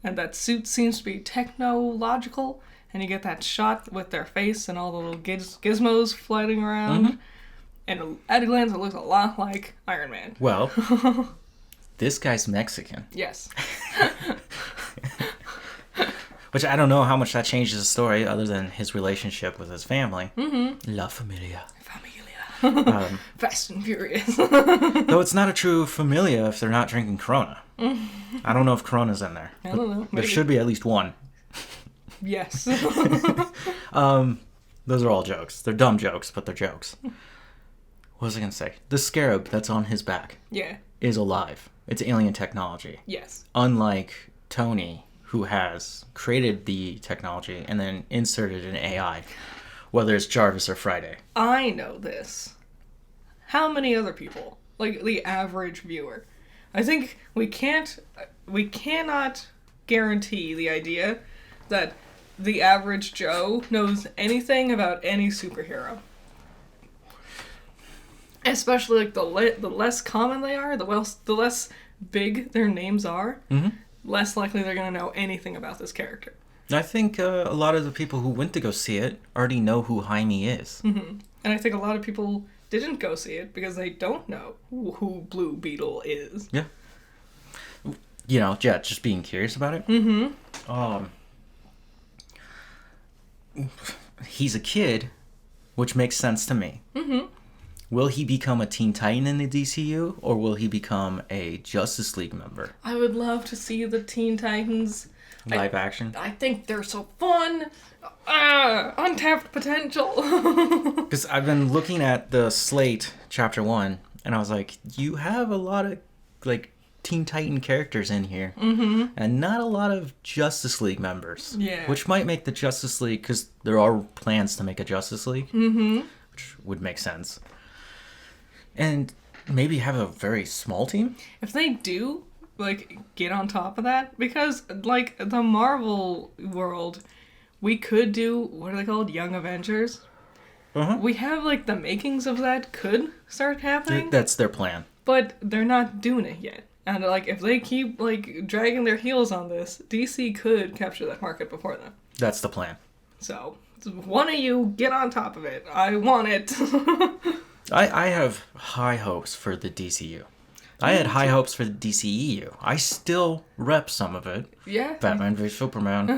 and that suit seems to be technological, and you get that shot with their face and all the little gizmos floating around. And at a glance, it looks a lot like Iron Man. Well, this guy's Mexican. Yes. Which I don't know how much that changes the story other than his relationship with his family. Mm-hmm. La Familia. Fast and Furious. Though it's not a true familia if they're not drinking Corona. I don't know if Corona's in there. I don't know. There should be at least one. Yes. Those are all jokes. They're dumb jokes, but they're jokes. What was I going to say? The scarab that's on his back is alive. It's alien technology. Yes. Unlike Tony, who has created the technology and then inserted an AI, whether it's Jarvis or Friday. I know this. How many other people? Like the average viewer. I think we cannot guarantee the idea that the average Joe knows anything about any superhero. Especially like the less common they are, the less big their names are, less likely they're going to know anything about this character. I think a lot of the people who went to go see it already know who Jaime is. Mm-hmm. And I think a lot of people didn't go see it because they don't know who Blue Beetle is. Yeah. Just being curious about it. Mm-hmm. He's a kid, which makes sense to me. Mm-hmm. Will he become a Teen Titan in the DCU, or will he become a Justice League member? I would love to see the Teen Titans. Live action? I think they're so fun. Untapped potential. Because I've been looking at the slate, Chapter 1, and I was like, you have a lot of, Teen Titan characters in here. Mm-hmm. And not a lot of Justice League members. Yeah. Which might make the Justice League, because there are plans to make a Justice League. Mm-hmm. Which would make sense. And maybe have a very small team? If they do, get on top of that, because, the Marvel world, we could do, what are they called, Young Avengers? Uh-huh. We have, the makings of that could start happening. That's their plan. But they're not doing it yet. And, if they keep, dragging their heels on this, DC could capture that market before them. That's the plan. So, one of you, get on top of it. I want it. I have high hopes for the DCU. I had high hopes for the DCEU. I still rep some of it. Yeah. Batman v Superman.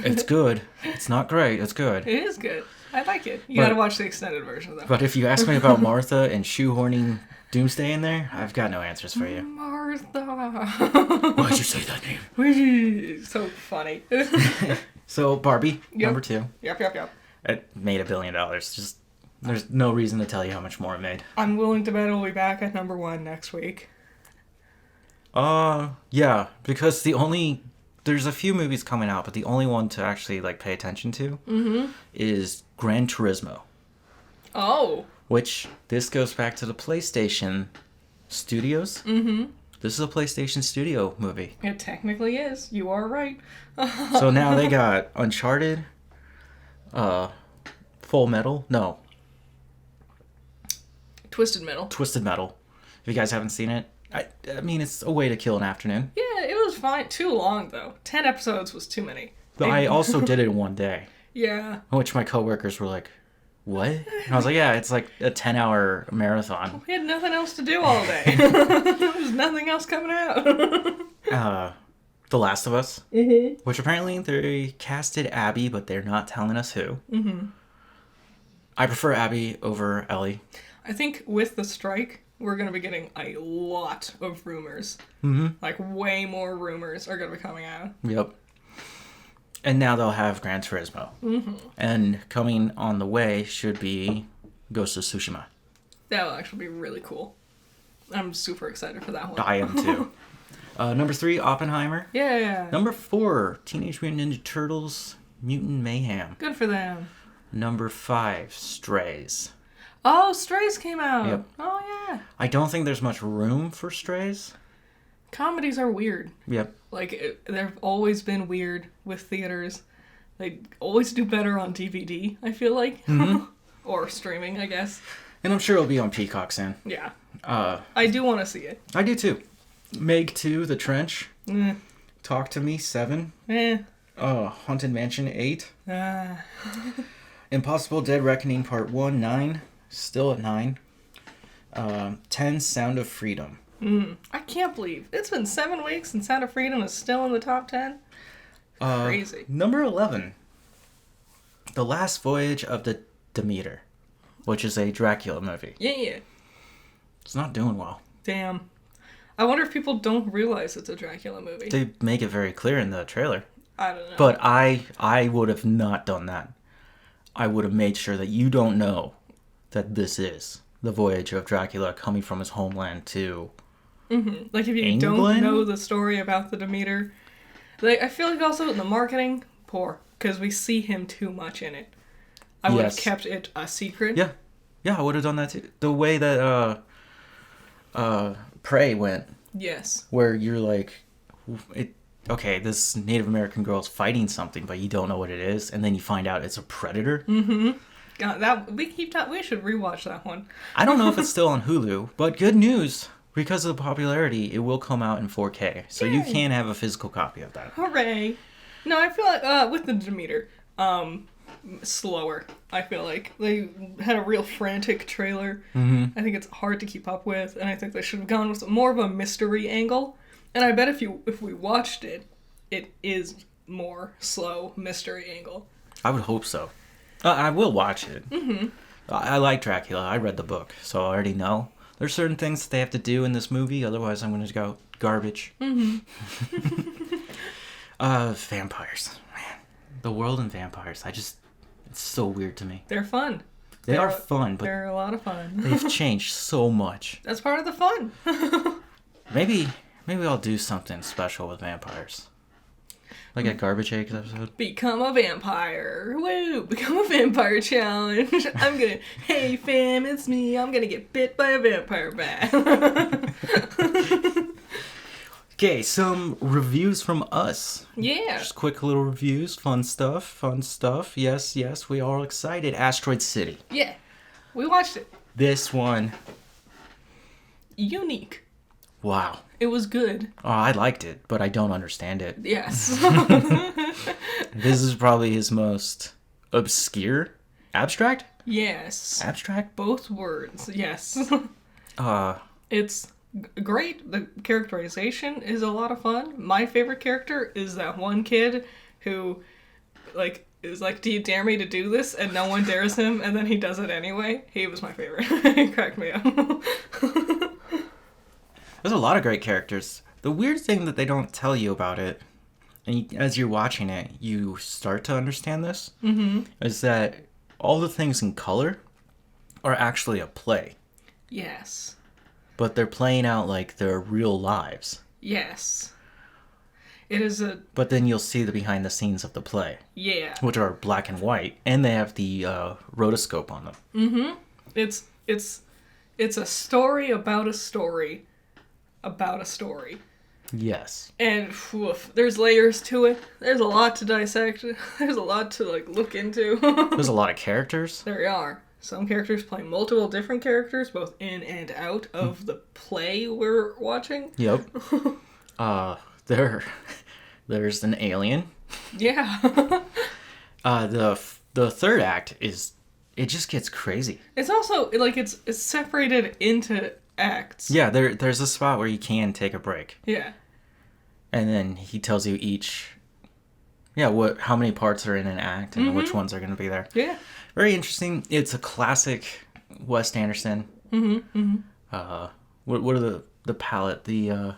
It's good. It's not great. It's good. It is good. I like it. You gotta watch the extended version, though. But if you ask me about Martha and shoehorning Doomsday in there, I've got no answers for you. Martha. Why'd you say that name? So funny. So, Barbie, number 2. Yep. It made $1 billion. Just, there's no reason to tell you how much more it made. I'm willing to bet it'll be back at number 1 next week. Yeah, because there's a few movies coming out, but the only one to actually, pay attention to is Gran Turismo. Oh. Which, this goes back to the PlayStation Studios. Mm-hmm. This is a PlayStation Studio movie. It technically is. You are right. So now they got Uncharted, Full Metal, no. Twisted Metal. If you guys haven't seen it, I mean, it's a way to kill an afternoon. Yeah, it was fine. Too long, though. 10 episodes was too many. But I also did it in one day. Yeah. Which my coworkers were like, what? And I was like, yeah, it's like a 10-hour marathon. We had nothing else to do all day. There was nothing else coming out. The Last of Us. Mm-hmm. Which apparently they casted Abby, but they're not telling us who. Mm-hmm. I prefer Abby over Ellie. I think with the strike, we're going to be getting a lot of rumors. Mm-hmm. Way more rumors are going to be coming out. Yep. And now they'll have Gran Turismo. Mm-hmm. And coming on the way should be Ghost of Tsushima. That will actually be really cool. I'm super excited for that one. I am too. Number 3, Oppenheimer. Yeah. Number 4, Teenage Mutant Ninja Turtles, Mutant Mayhem. Good for them. Number 5, Strays. Oh, Strays came out. Yep. Oh, yeah. I don't think there's much room for Strays. Comedies are weird. Yep. They've always been weird with theaters. They always do better on DVD, I feel like. Mm-hmm. Or streaming, I guess. And I'm sure it'll be on Peacock soon. Yeah. I do want to see it. I do too. Meg 2, The Trench. Talk to Me, 7. Haunted Mansion, 8. Impossible Dead Reckoning Part 1, 9. Still at 9. 10, Sound of Freedom. I can't believe it's been 7 weeks and Sound of Freedom is still in the top 10. Crazy. Number 11. The Last Voyage of the Demeter, which is a Dracula movie. Yeah. It's not doing well. Damn. I wonder if people don't realize it's a Dracula movie. They make it very clear in the trailer. I don't know. But I would have not done that. I would have made sure that you don't know that this is the voyage of Dracula coming from his homeland to Like, if you England? don't know the story about the Demeter. Like, I feel like also in the marketing, poor. Because we see him too much in it. I would have kept it a secret. Yeah. Yeah, I would have done that too. The way that Prey went. Yes. Where you're like, okay, this Native American girl's fighting something, but you don't know what it is, and then you find out it's a predator. God, we should rewatch that one. I don't know if it's still on Hulu, but good news. Because of the popularity, it will come out in 4K. So you can have a physical copy of that. Hooray. No, I feel like with the Demeter, slower. I feel like they had a real frantic trailer. I think it's hard to keep up with, and I think they should have gone with more of a mystery angle. And I bet if we watched it, it is more slow mystery angle. I would hope so. I will watch it. I like Dracula. I read the book, so I already know. There's certain things that they have to do in this movie, otherwise I'm going to go garbage. Vampires. Man, the world and vampires. It's so weird to me. They're fun. They are fun, but they're a lot of fun. They've changed so much. That's part of the fun. Maybe I'll do something special with vampires. Like a Garbage Eggs episode. Become a vampire. Woo! Become a vampire challenge. Hey fam, it's me. I'm gonna get bit by a vampire bat. Okay, some reviews from us. Yeah. Just quick little reviews. Fun stuff. Yes, we are all excited. Asteroid City. Yeah. We watched it. This one. Unique. Wow. It was good. Oh, I liked it, but I don't understand it. Yes. This is probably his most obscure. Abstract? Yes. Abstract? Both words. Yes. It's great. The characterization is a lot of fun. My favorite character is that one kid who, is like, do you dare me to do this? And no one dares him, and then he does it anyway. He was my favorite. He cracked me up. There's a lot of great characters. The weird thing that they don't tell you about it, and as you're watching it, you start to understand this, is that all the things in color are actually a play. Yes. But they're playing out like their real lives. Yes. It is a... But then you'll see the behind the scenes of the play. Yeah. Which are black and white, and they have the rotoscope on them. It's a story about a story about a story. Yes. And there's layers to it. There's a lot to dissect. There's a lot to look into. There's a lot of characters. There are. Some characters play multiple different characters, both in and out of the play we're watching. Yep. There's an alien. Yeah. The third act it just gets crazy. It's also it's separated into acts. Yeah, there's a spot where you can take a break. Yeah. And then he tells you how many parts are in an act and which ones are going to be there. Yeah. Very interesting. It's a classic Wes Anderson. What are the palette, the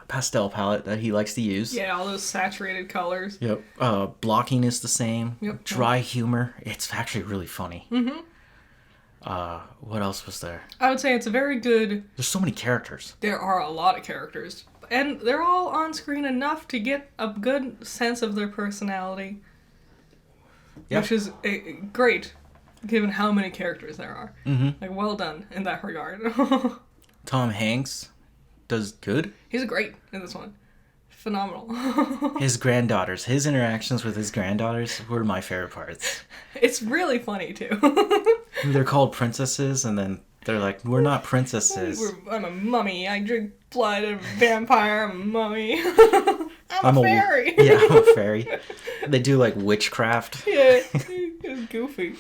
pastel palette that he likes to use. Yeah, all those saturated colors. Yep. Blocking is the same. Yep. Dry humor. It's actually really funny. What else was there? I would say it's a very good... There's so many characters. There are a lot of characters. And they're all on screen enough to get a good sense of their personality. Yep. Which is great, given how many characters there are. Well done in that regard. Tom Hanks does good. He's great in this one. Phenomenal. His granddaughters, his interactions with his granddaughters were my favorite parts. It's really funny, too. They're called princesses, and then they're like, we're not princesses. I'm a mummy. I drink blood of a vampire. I'm a mummy. I'm a fairy. I'm a fairy. They do, witchcraft. Yeah, it's goofy.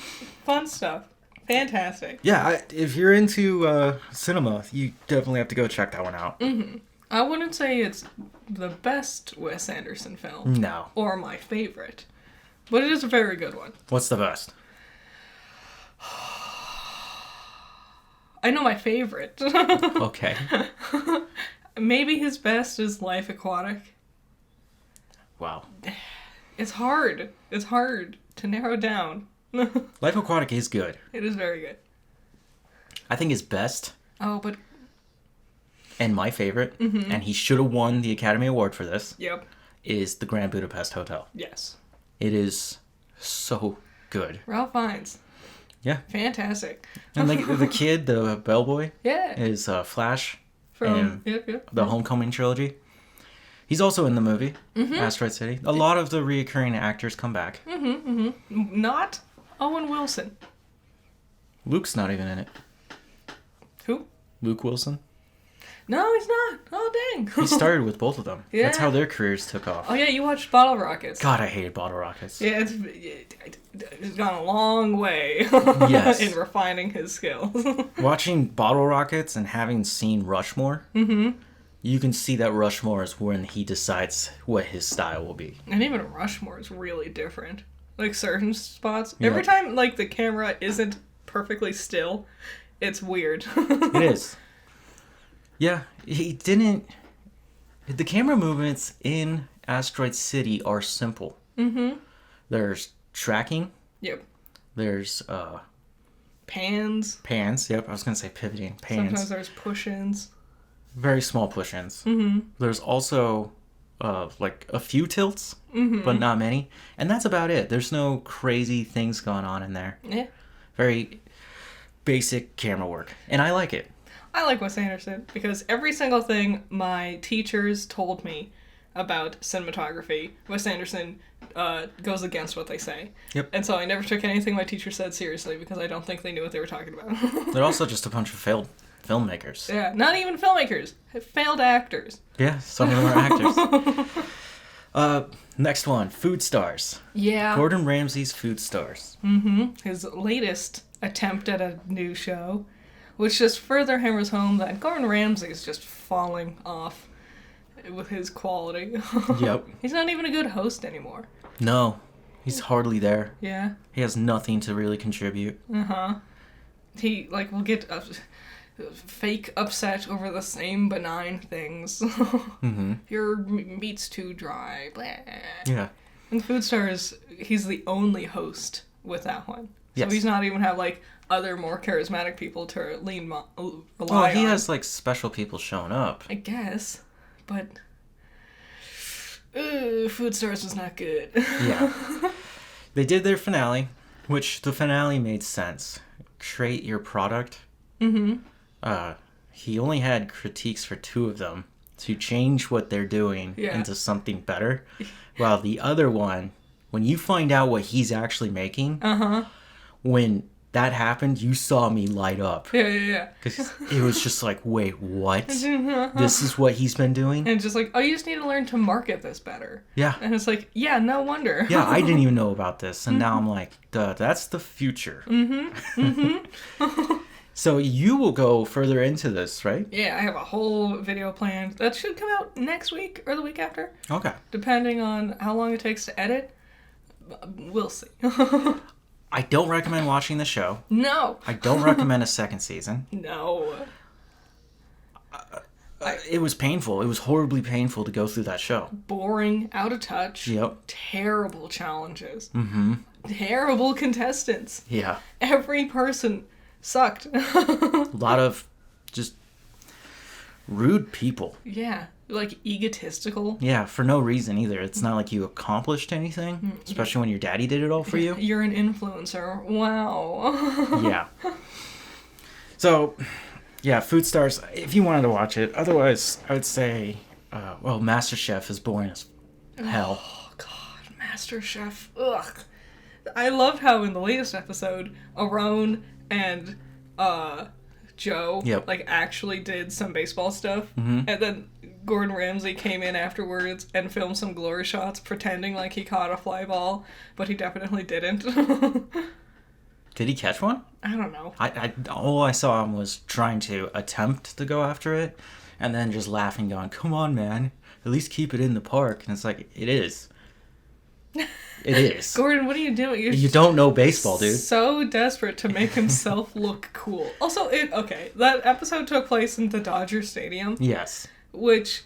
Fun stuff. Fantastic. Yeah, if you're into cinema, you definitely have to go check that one out. I wouldn't say it's the best Wes Anderson film. No. Or my favorite. But it is a very good one. What's the best? I know my favorite. Okay. Maybe his best is Life Aquatic. Wow. It's hard. It's hard to narrow down. Life Aquatic is good. It is very good. I think his best. Oh, but... And my favorite, and he should have won the Academy Award for this, Yep. is the Grand Budapest Hotel. Yes. It is so good. Ralph Fiennes. Yeah. Fantastic. And the kid, the bellboy, Yeah. is Flash From in the Homecoming trilogy. He's also in the movie, Asteroid City. A lot of the reoccurring actors come back. Not Owen Wilson. Luke's not even in it. Who? Luke Wilson. No, he's not. Oh, dang. He started with both of them. Yeah. That's how their careers took off. Oh, yeah, you watched Bottle Rockets. God, I hated Bottle Rockets. Yeah, it's gone a long way Yes. in refining his skills. Watching Bottle Rockets and having seen Rushmore, you can see that Rushmore is when he decides what his style will be. And even Rushmore is really different. Like, certain spots. Yeah. Every time, like, the camera isn't perfectly still, it's weird. It is. Yeah, he didn't... The camera movements in Asteroid City are simple. There's tracking. Yep. There's Pans. pans. Yep, I was going to say pivoting. Pans. Sometimes there's push-ins. Very small push-ins. There's also like a few tilts, but not many. And that's about it. There's no crazy things going on in there. Yeah. Very basic camera work. And I like it. I like Wes Anderson because every single thing my teachers told me about cinematography, Wes Anderson goes against what they say. Yep. And so I never took anything my teacher said seriously because I don't think they knew what they were talking about. They're also just a bunch of failed filmmakers. Yeah, not even filmmakers. Failed actors. Yeah, some of them are actors. Next one, Food Stars. Yeah. Gordon Ramsay's Food Stars. His latest attempt at a new show, which just further hammers home that Gordon Ramsay is just falling off with his quality. Yep. He's not even a good host anymore. No, he's hardly there. Yeah. He has nothing to really contribute. He, like, will get fake upset over the same benign things. Your meat's too dry. Blah. Yeah. And Food Stars, he's the only host with that one. So Yes. he's not even have, like, other more charismatic people to rely Well, on. he has, like, special people showing up. I guess. But... Food Stars was not good. Yeah. They did their finale, which the finale made sense. Create your product. He only had critiques for 2 of them to change what they're doing into something better. While the other one, when you find out what he's actually making, when that happened, you saw me light up. Yeah. Because it was just like, wait, what? This is what he's been doing? And just like, oh, you just need to learn to market this better. Yeah. And it's like, yeah, no wonder. Yeah, I didn't even know about this. And now I'm like, duh, that's the future. So you will go further into this, right? Yeah, I have a whole video planned. That should come out next week or the week after. Okay. Depending on how long it takes to edit. We'll see. I don't recommend watching the show. No. I don't recommend a second season. No. It was painful. It was horribly painful to go through that show. Boring, out of touch. Yep. Terrible challenges. Terrible contestants. Yeah. Every person sucked. A lot of just rude people. Yeah. Like egotistical. Yeah, for no reason either. It's not like you accomplished anything, especially when your daddy did it all for you. You're an influencer. Wow. Yeah. So, yeah, Food Stars, if you wanted to watch it. Otherwise, I would say, well, MasterChef is boring as hell. Oh, God. MasterChef. Ugh. I loved how in the latest episode, Aron and Joe like actually did some baseball stuff. And then Gordon Ramsay came in afterwards and filmed some glory shots pretending like he caught a fly ball, but he definitely didn't. Did he catch one? I don't know. All I saw him was trying to attempt to go after it, and then just laughing, going, "Come on, man, at least keep it in the park." And it's like, it is. It is. Gordon, what are you doing? You don't know baseball, dude. So desperate to make himself look cool. Also, that episode took place in the Dodger Stadium. Yes. Which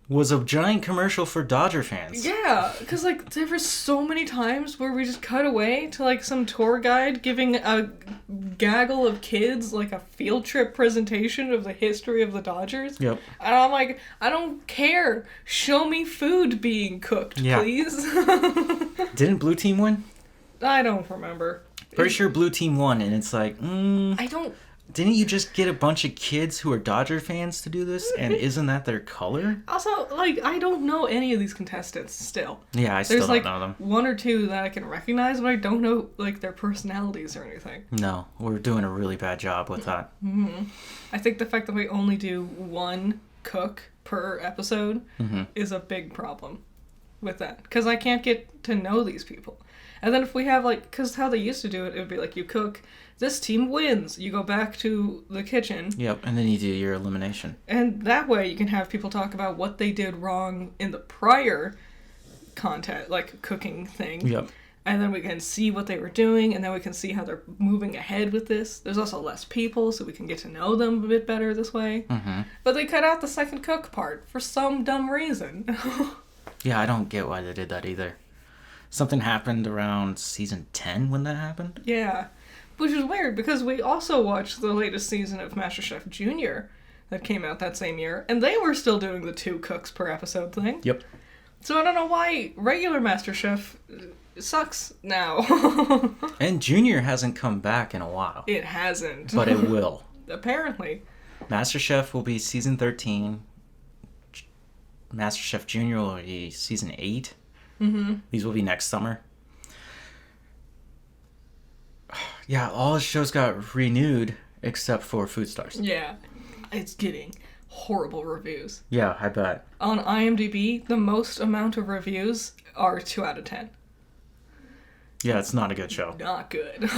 was a giant commercial for Dodger fans. Yeah, because, like, there were so many times where we just cut away to, like, some tour guide giving a gaggle of kids, like, a field trip presentation of the history of the Dodgers. Yep. And I'm like, I don't care. Show me food being cooked, please. Didn't Blue Team win? I don't remember. Pretty sure Blue Team won, and it's like, I don't... Didn't you just get a bunch of kids who are Dodger fans to do this? And isn't that their color? Also, like, I don't know any of these contestants still. Yeah, I still don't know them. There's, like, one or two that I can recognize, but I don't know, like, their personalities or anything. No, we're doing a really bad job with that. Mm-hmm. I think the fact that we only do one cook per episode is a big problem with that. Because I can't get to know these people. And then if we have, like, because how they used to do it, it would be like, you cook... This team wins. You go back to the kitchen. Yep, and then you do your elimination. And that way you can have people talk about what they did wrong in the prior content, like cooking thing. Yep. And then we can see what they were doing, and then we can see how they're moving ahead with this. There's also less people, so we can get to know them a bit better this way. Mm-hmm. But they cut out the second cook part for some dumb reason. Yeah, I don't get why they did that either. Something happened around season 10 when that happened? Yeah. Which is weird, because we also watched the latest season of MasterChef Junior that came out that same year, and they were still doing the 2 cooks per episode thing. Yep. So I don't know why regular MasterChef sucks now. And Junior hasn't come back in a while. It hasn't. But it will. Apparently. MasterChef will be season 13. MasterChef Junior will be season 8. Mm-hmm. These will be next summer. Yeah, all the shows got renewed except for Food Stars. Yeah. It's getting horrible reviews. Yeah, I bet. On IMDb, the most amount of reviews are 2 out of 10. Yeah, it's not a good show. Not good.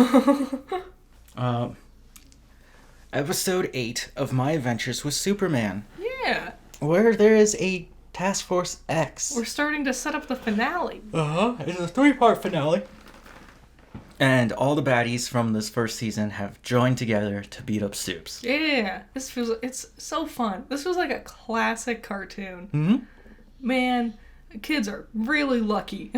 Episode 8 of My Adventures with Superman. Yeah. Where there is a Task Force X. We're starting to set up the finale. Uh-huh. It's a 3-part finale. And all the baddies from this first season have joined together to beat up Supes. Yeah. It's so fun. This was like a classic cartoon. Mm-hmm. Man, kids are really lucky.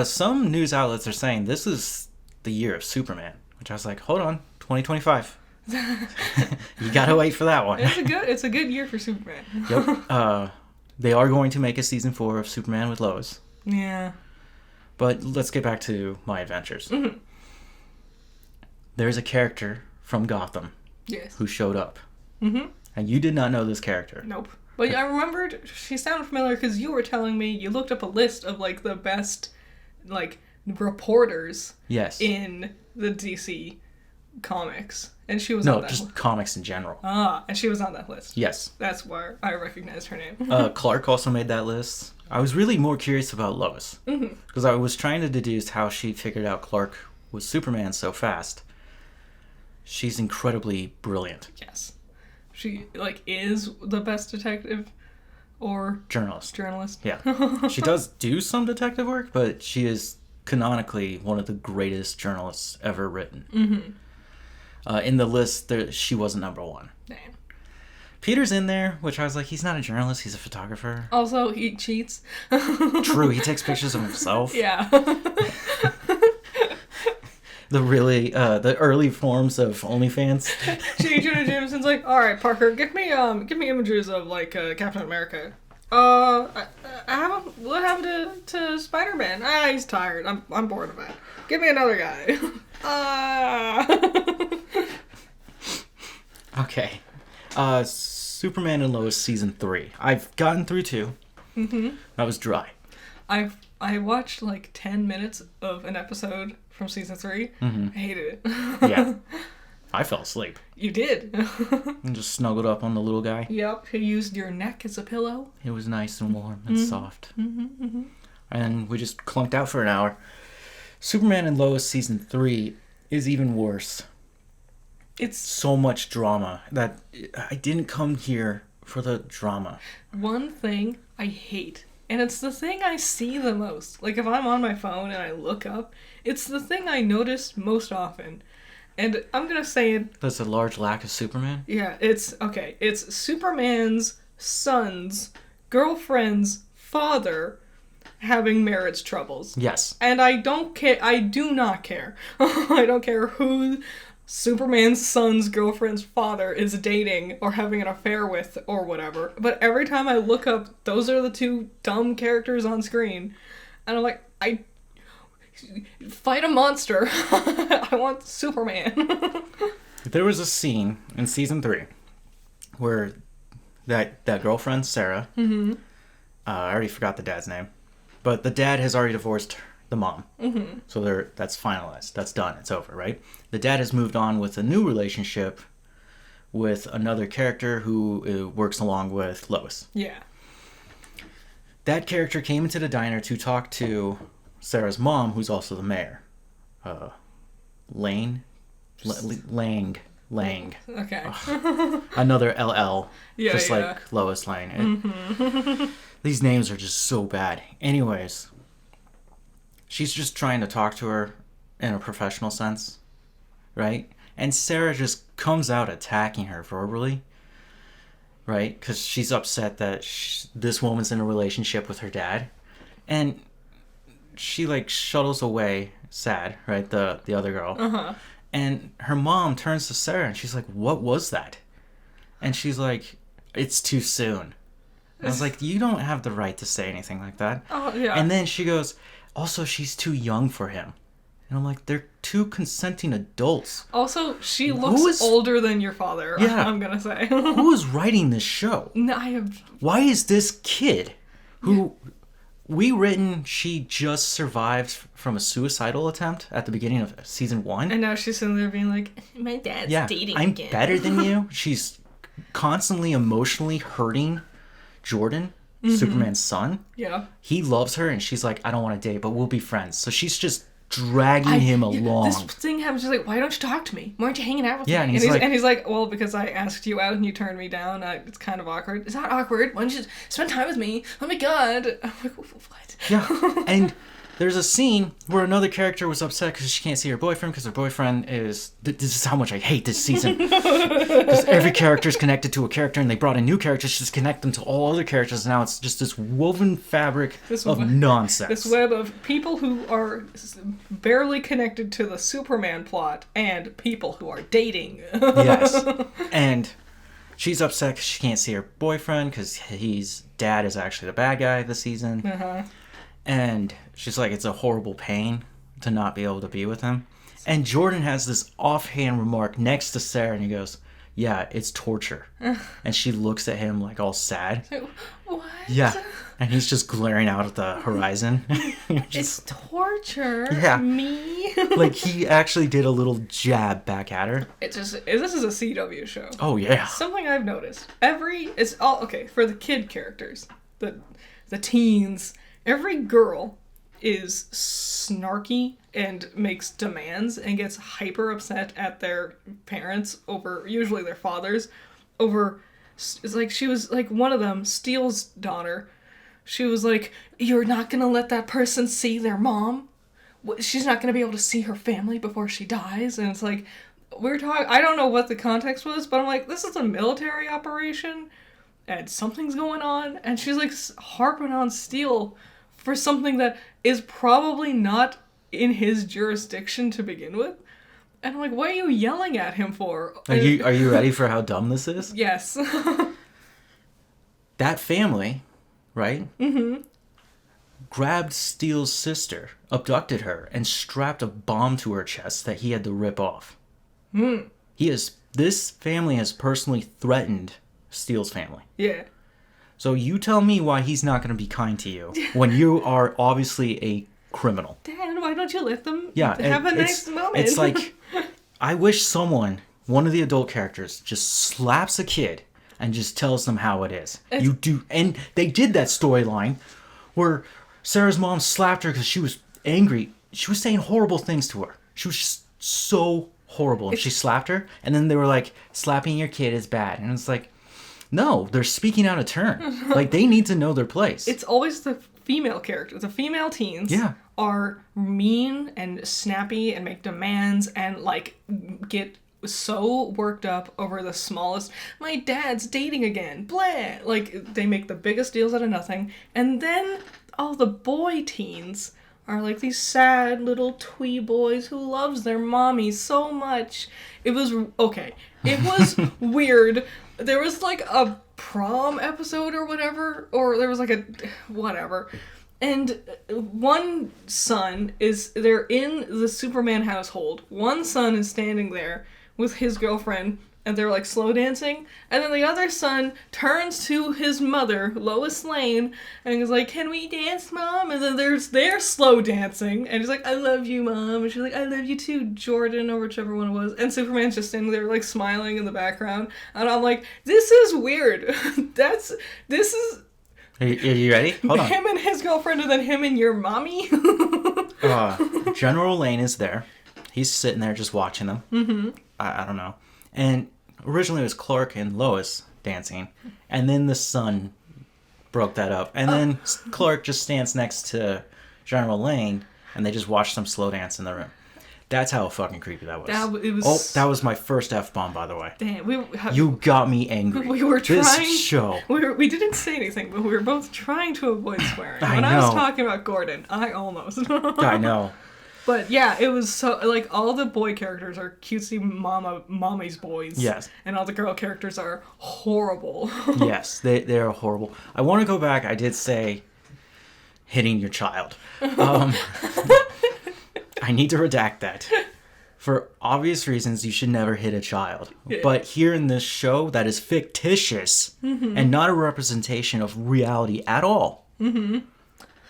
Some news outlets are saying this is the year of Superman. Which I was like, hold on, 2025. You gotta wait for that one. It's a good year for Superman. Yep. They are going to make a season 4 of Superman with Lois. Yeah. But let's get back to My Adventures. Mm-hmm. There's a character from Gotham who showed up. Mm-hmm. And you did not know this character. Nope. But I remembered, she sounded familiar because you were telling me you looked up a list of, like, the best, like, reporters in the DC comics. And she was on that list. No, just comics in general. Ah, and she was on that list. Yes. That's where I recognized her name. Clark also made that list. I was really more curious about Lois. Because I was trying to deduce how she figured out Clark was Superman so fast. She's incredibly brilliant. Yes. She, like, is the best detective or... Journalist. Yeah. She does do some detective work, but she is canonically one of the greatest journalists ever written. Mm-hmm. In the list, she wasn't number 1. Damn. Peter's in there, which I was like, he's not a journalist, he's a photographer. Also, he cheats. True, he takes pictures of himself. Yeah. The early forms of OnlyFans. Jonah Jameson's like, all right, Parker, give me images of, like, Captain America. What happened to Spider-Man? He's tired. I'm bored of it. Give me another guy. Okay. Superman and Lois season 3. I've gotten through 2. Mm-hmm. That was dry. I watched like 10 minutes of an episode from season 3. Mm-hmm. I hated it. Yeah. I fell asleep. You did. And just snuggled up on the little guy. Yep. He used your neck as a pillow. It was nice and warm and soft. Mm-hmm, mm-hmm. And we just clunked out for an hour. Superman and Lois season 3 is even worse. It's so much drama that I didn't come here for the drama. One thing I hate, and it's the thing I see the most. Like, if I'm on my phone and I look up, it's the thing I notice most often. And I'm gonna say it. There's a large lack of Superman? Yeah, it's Superman's son's girlfriend's father having marriage troubles. Yes. And I don't care. I do not care. I don't care who Superman's son's girlfriend's father is dating or having an affair with or whatever. But every time I look up, those are the two dumb characters on screen. And I'm like, fight a monster. I want Superman. There was a scene in season 3 where that girlfriend, Sarah, I already forgot the dad's name, but the dad has already divorced the mom. Mm-hmm. So that's finalized. That's done. It's over, right? The dad has moved on with a new relationship with another character who works along with Lois. Yeah. That character came into the diner to talk to Sarah's mom, who's also the mayor. Lang. Okay. Another LL. Yeah, just like Lois Lane. These names are just so bad. Anyways, she's just trying to talk to her in a professional sense, right? And Sarah just comes out attacking her verbally, right? Because she's upset that this woman's in a relationship with her dad. And she, like, shuttles away sad, right? The other girl. Uh-huh. And her mom turns to Sarah and she's like, what was that? And she's like, it's too soon. I was like, you don't have the right to say anything like that. Oh, yeah. And then she goes, also, she's too young for him. And I'm like, they're two consenting adults. Also, she looks older than your father, yeah. I'm going to say. Who is writing this show? No, Why is this kid who... she just survived from a suicidal attempt at the beginning of season 1. And now she's sitting there being like, my dad's dating again. I'm better than you. She's constantly emotionally hurting Jordan, Superman's son. Yeah. He loves her and she's like, I don't want to date, but we'll be friends. So she's just dragging him along. This thing happens. She's like, why don't you talk to me? Why aren't you hanging out with me? And he's like, well, because I asked you out and you turned me down. It's kind of awkward. It's not awkward. Why don't you spend time with me? Oh my god. I'm like, what? Yeah. And there's a scene where another character was upset because she can't see her boyfriend because her boyfriend is... This is how much I hate this season. Because every character is connected to a character and they brought in new characters to just connect them to all other characters. And now it's just this woven fabric of nonsense. This web of people who are barely connected to the Superman plot and people who are dating. Yes. And she's upset because she can't see her boyfriend because his dad is actually the bad guy this season. Uh-huh. And she's like, it's a horrible pain to not be able to be with him. And Jordan has this offhand remark next to Sarah, and he goes, yeah, it's torture. And she looks at him like all sad. What? Yeah. And he's just glaring out at the horizon. It's torture? Yeah. Me? Like, he actually did a little jab back at her. This is a CW show. Oh, yeah. Something I've noticed. For the kid characters, the teens... Every girl is snarky and makes demands and gets hyper upset at their parents usually their fathers, it's like she was like one of them, Steele's daughter. She was like, you're not going to let that person see their mom? She's not going to be able to see her family before she dies? And it's like, I don't know what the context was, but I'm like, this is a military operation and something's going on. And she's like harping on Steele for something that is probably not in his jurisdiction to begin with. And I'm like, what are you yelling at him for? Are you ready for how dumb this is? Yes. That family, right? Mm-hmm. Grabbed Steele's sister, abducted her, and strapped a bomb to her chest that he had to rip off. This family has personally threatened Steele's family. Yeah. So you tell me why he's not going to be kind to you when you are obviously a criminal. Dad, why don't you let them have a nice moment? It's like, I wish one of the adult characters, just slaps a kid and just tells them how it is. You do, and they did that storyline where Sarah's mom slapped her because she was angry. She was saying horrible things to her. She was just so horrible. And she slapped her, and then they were like, slapping your kid is bad. And it's like, no, they're speaking out of turn. Like, they need to know their place. It's always the female characters. The female teens are mean and snappy and make demands and, like, get so worked up over the smallest, my dad's dating again, blah. Like, they make the biggest deals out of nothing. And then all the boy teens are like these sad little twee boys who loves their mommy so much. It was, okay, it was weird. There was like a prom episode or whatever, or there was like a, whatever. And one son they're in the Superman household. One son is standing there with his girlfriend, and they're like slow dancing, and then the other son turns to his mother, Lois Lane, and is like, "Can we dance, Mom?" And then they're slow dancing, and he's like, "I love you, Mom," and she's like, "I love you too, Jordan," or whichever one it was, and Superman's just standing there like smiling in the background, and I'm like, this is weird. This is... Are you ready? Hold on. Him and his girlfriend, and then him and your mommy? General Lane is there. He's sitting there just watching them. Mm-hmm. I don't know. And originally it was Clark and Lois dancing. And then the son broke that up. And then Clark just stands next to General Lane, and they just watch them slow dance in the room. That's how fucking creepy that was. That was my first F-bomb, by the way. Damn, you got me angry. We were trying... This show. We didn't say anything, but we were both trying to avoid swearing. When I was talking about Gordon, I almost... I know. But yeah, it was so, like, all the boy characters are cutesy mommy's boys. Yes. And all the girl characters are horrible. Yes, they are horrible. I want to go back. I did say hitting your child. I need to redact that. For obvious reasons, you should never hit a child. Yeah. But here in this show, that is fictitious and not a representation of reality at all. Mm-hmm.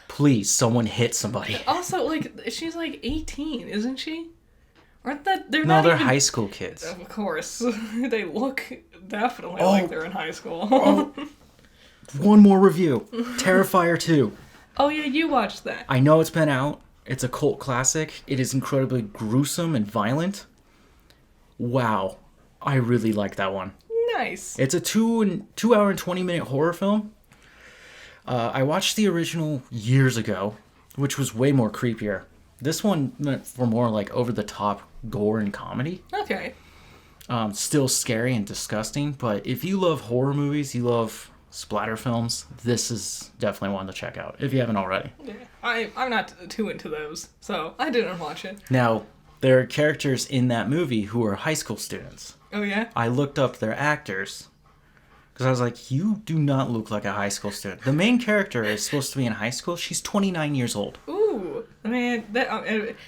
Please, someone hit somebody. Also, like, she's like 18, isn't she? They're they're high school kids. Of course. They look definitely like they're in high school. One more review. Terrifier 2. Oh yeah, you watched that. I know it's been out. It's a cult classic. It is incredibly gruesome and violent. Wow. I really like that one. Nice. It's a 2 hour and 20 minute horror film. I watched the original years ago, which was way more creepier. This one went for more like over-the-top gore and comedy. Okay. Still scary and disgusting, but if you love horror movies, you love splatter films, this is definitely one to check out, if you haven't already. Yeah. I'm not too into those, so I didn't watch it. Now, there are characters in that movie who are high school students. Oh, yeah? I looked up their actors... because I was like, you do not look like a high school student. The main character is supposed to be in high school. She's 29 years old. Ooh, man.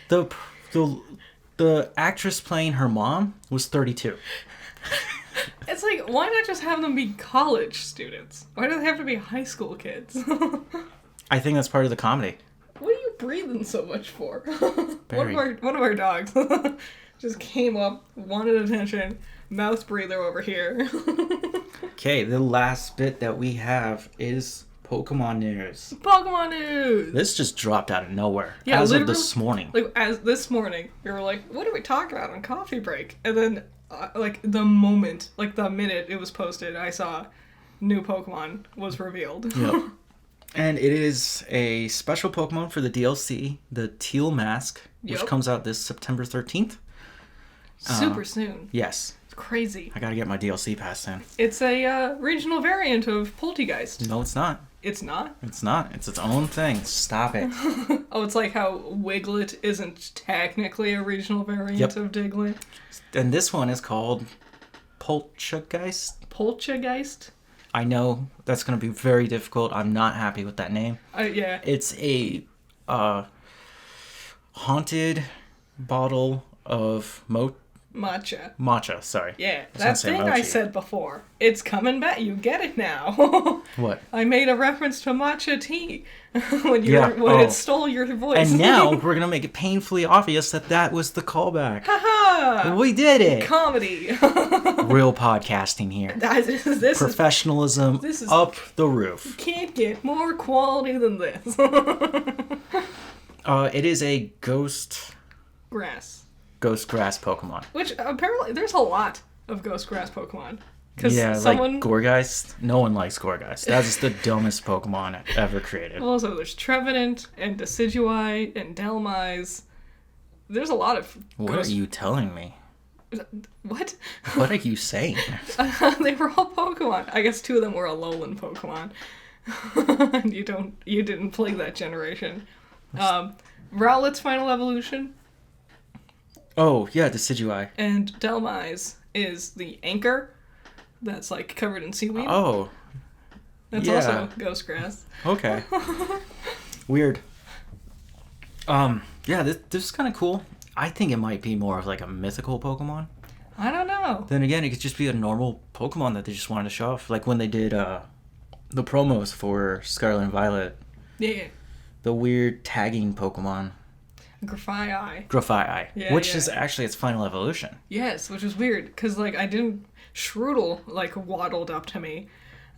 The actress playing her mom was 32. It's like, why not just have them be college students? Why do they have to be high school kids? I think that's part of the comedy. What are you breathing so much for? One of our dogs just came up, wanted attention, mouth breather over here. Okay, the last bit that we have is Pokemon news. Pokemon news! This just dropped out of nowhere. Yeah, as of this morning. Like, as this morning, we were like, what do we talk about on coffee break? And then, like, the minute it was posted, I saw new Pokemon was revealed. Yep. And it is a special Pokemon for the DLC, the Teal Mask, which comes out this September 13th. Super soon. Yes. It's crazy. I gotta get my DLC pass in. It's a regional variant of Poltegeist. No, it's not. It's not? It's not. It's its own thing. Stop it. Oh, it's like how Wiglet isn't technically a regional variant of Diglett. And this one is called Poltegeist. Poltegeist? I know that's going to be very difficult. I'm not happy with that name. Yeah. It's a haunted bottle of matcha, sorry. Yeah, that thing I said before. It's coming back. You get it now. What? I made a reference to matcha tea when it stole your voice. And now we're going to make it painfully obvious that was the callback. Haha! We did it! Comedy. Real podcasting here. Professionalism is up the roof. You can't get more quality than this. It is a ghost... Grass. ghost grass Pokemon. Which, apparently, there's a lot of ghost grass Pokemon. Yeah, like Gourgeist. No one likes Gourgeist. That's the dumbest Pokemon ever created. Also, there's Trevenant, and Decidueye, and Delmise. There's a lot of What are you telling me? What? What are you saying? They were all Pokemon. I guess 2 of them were Alolan Pokemon. You didn't play that generation. Rowlet's final evolution. Oh, yeah, Decidueye. And Delmise is the anchor that's like covered in seaweed. Oh. That's also ghost grass. Okay. Weird. Yeah, this is kind of cool. I think it might be more of like a mythical Pokemon. I don't know. Then again, it could just be a normal Pokemon that they just wanted to show off. Like when they did the promos for Scarlet and Violet. Yeah. The weird tagging Pokemon. Grafaiai. Yeah, which is actually its final evolution. Yes, which is weird, because, like, Shroodle, like, waddled up to me,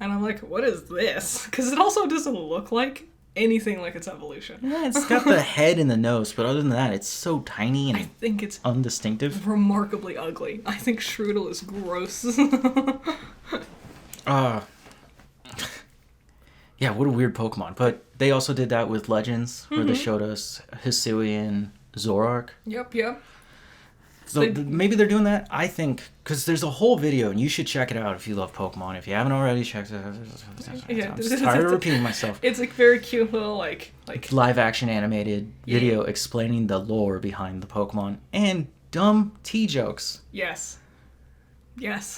and I'm like, what is this? Because it also doesn't look like anything like its evolution. Yeah, it's got the head and the nose, but other than that, it's so tiny and I think it's undistinctive. Remarkably ugly. I think Shroodle is gross. Yeah, what a weird Pokemon. But they also did that with Legends, where they showed us Hisuian Zoroark. Yep. So maybe they're doing that. I think, because there's a whole video, and you should check it out if you love Pokemon. If you haven't already, checked it out. I'm just tired of repeating myself. It's a very cute little, like live-action animated video explaining the lore behind the Pokemon. And dumb tea jokes. Yes.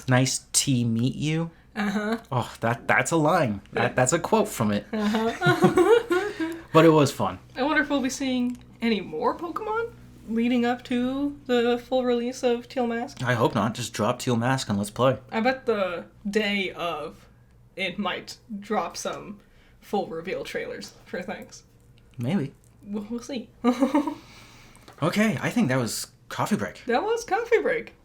Nice tea meet you. Uh-huh. Oh, that's a line. That's a quote from it. Uh-huh. But it was fun. I wonder if we'll be seeing any more Pokemon leading up to the full release of Teal Mask. I hope not. Just drop Teal Mask and let's play. I bet the day of it might drop some full reveal trailers for things. Maybe. We'll see. Okay, I think that was coffee break. That was coffee break.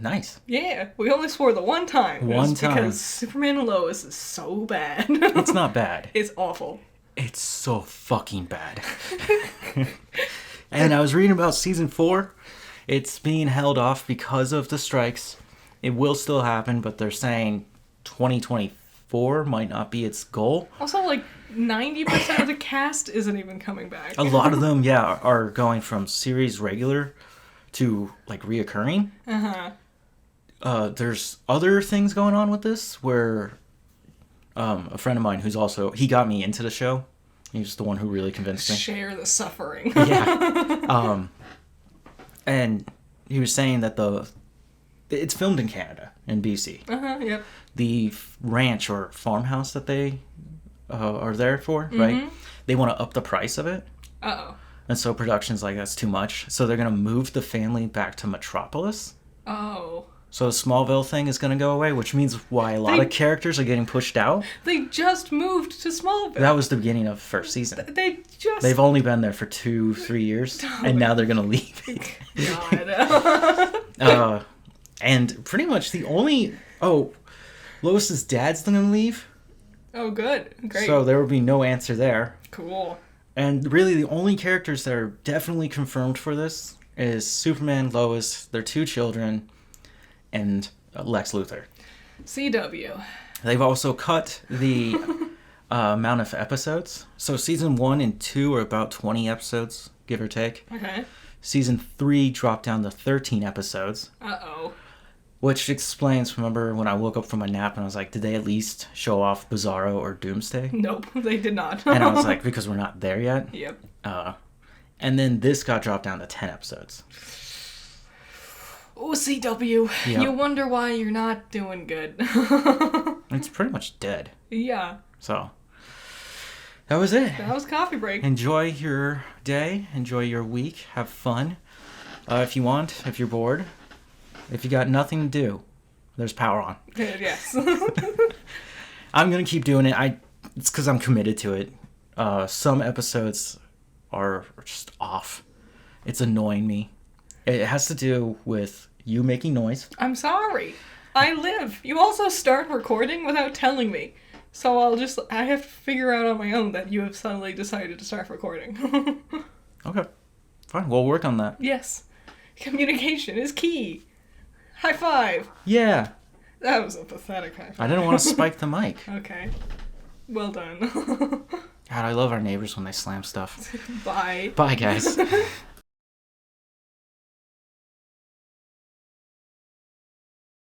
Nice. Yeah, we only swore the one time. Because Superman and Lois is so bad. It's not bad. It's awful. It's so fucking bad. And I was reading about season 4. It's being held off because of the strikes. It will still happen, but they're saying 2024 might not be its goal. Also, like, 90% of the cast isn't even coming back. A lot of them, are going from series regular to, like, reoccurring. There's other things going on with this where a friend of mine he got me into the show. He was the one who really convinced me. Share the suffering. Yeah. And he was saying that it's filmed in Canada, in BC. Yep. The ranch or farmhouse that they are there for, right? They want to up the price of it. Uh-oh. And so production's like, that's too much. So they're going to move the family back to Metropolis. Oh. So the Smallville thing is going to go away, which means why a lot of characters are getting pushed out. They just moved to Smallville. That was the beginning of the first season. They've only been there for 2-3 years, and now they're going to leave. God. And pretty much the only... Oh, Lois's dad's going to leave. Oh, good. Great. So there will be no answer there. Cool. And really the only characters that are definitely confirmed for this is Superman, Lois, their 2 children, and Lex Luthor. CW. They've also cut the amount of episodes. So season 1 and 2 are about 20 episodes, give or take. Okay. Season 3 dropped down to 13 episodes. Uh-oh. Which explains, remember when I woke up from a nap and I was like, did they at least show off Bizarro or Doomsday? Nope, they did not. And I was like, because we're not there yet? Yep. And then this got dropped down to 10 episodes. Oh, CW. Yep. You wonder why you're not doing good. It's pretty much dead. Yeah. So, that was it. That was coffee break. Enjoy your day. Enjoy your week. Have fun. If you want, if you're bored. If you got nothing to do, there's power on. Yes. I'm going to keep doing it. It's because I'm committed to it. Some episodes are just off. It's annoying me. It has to do with you making noise. I'm sorry. I live. You also start recording without telling me. So I have to figure out on my own that you have suddenly decided to start recording. Okay. Fine. We'll work on that. Yes. Communication is key. High five. Yeah. That was a pathetic high five. I didn't want to spike the mic. Okay. Well done. God, I love our neighbors when they slam stuff. Bye. Bye, guys.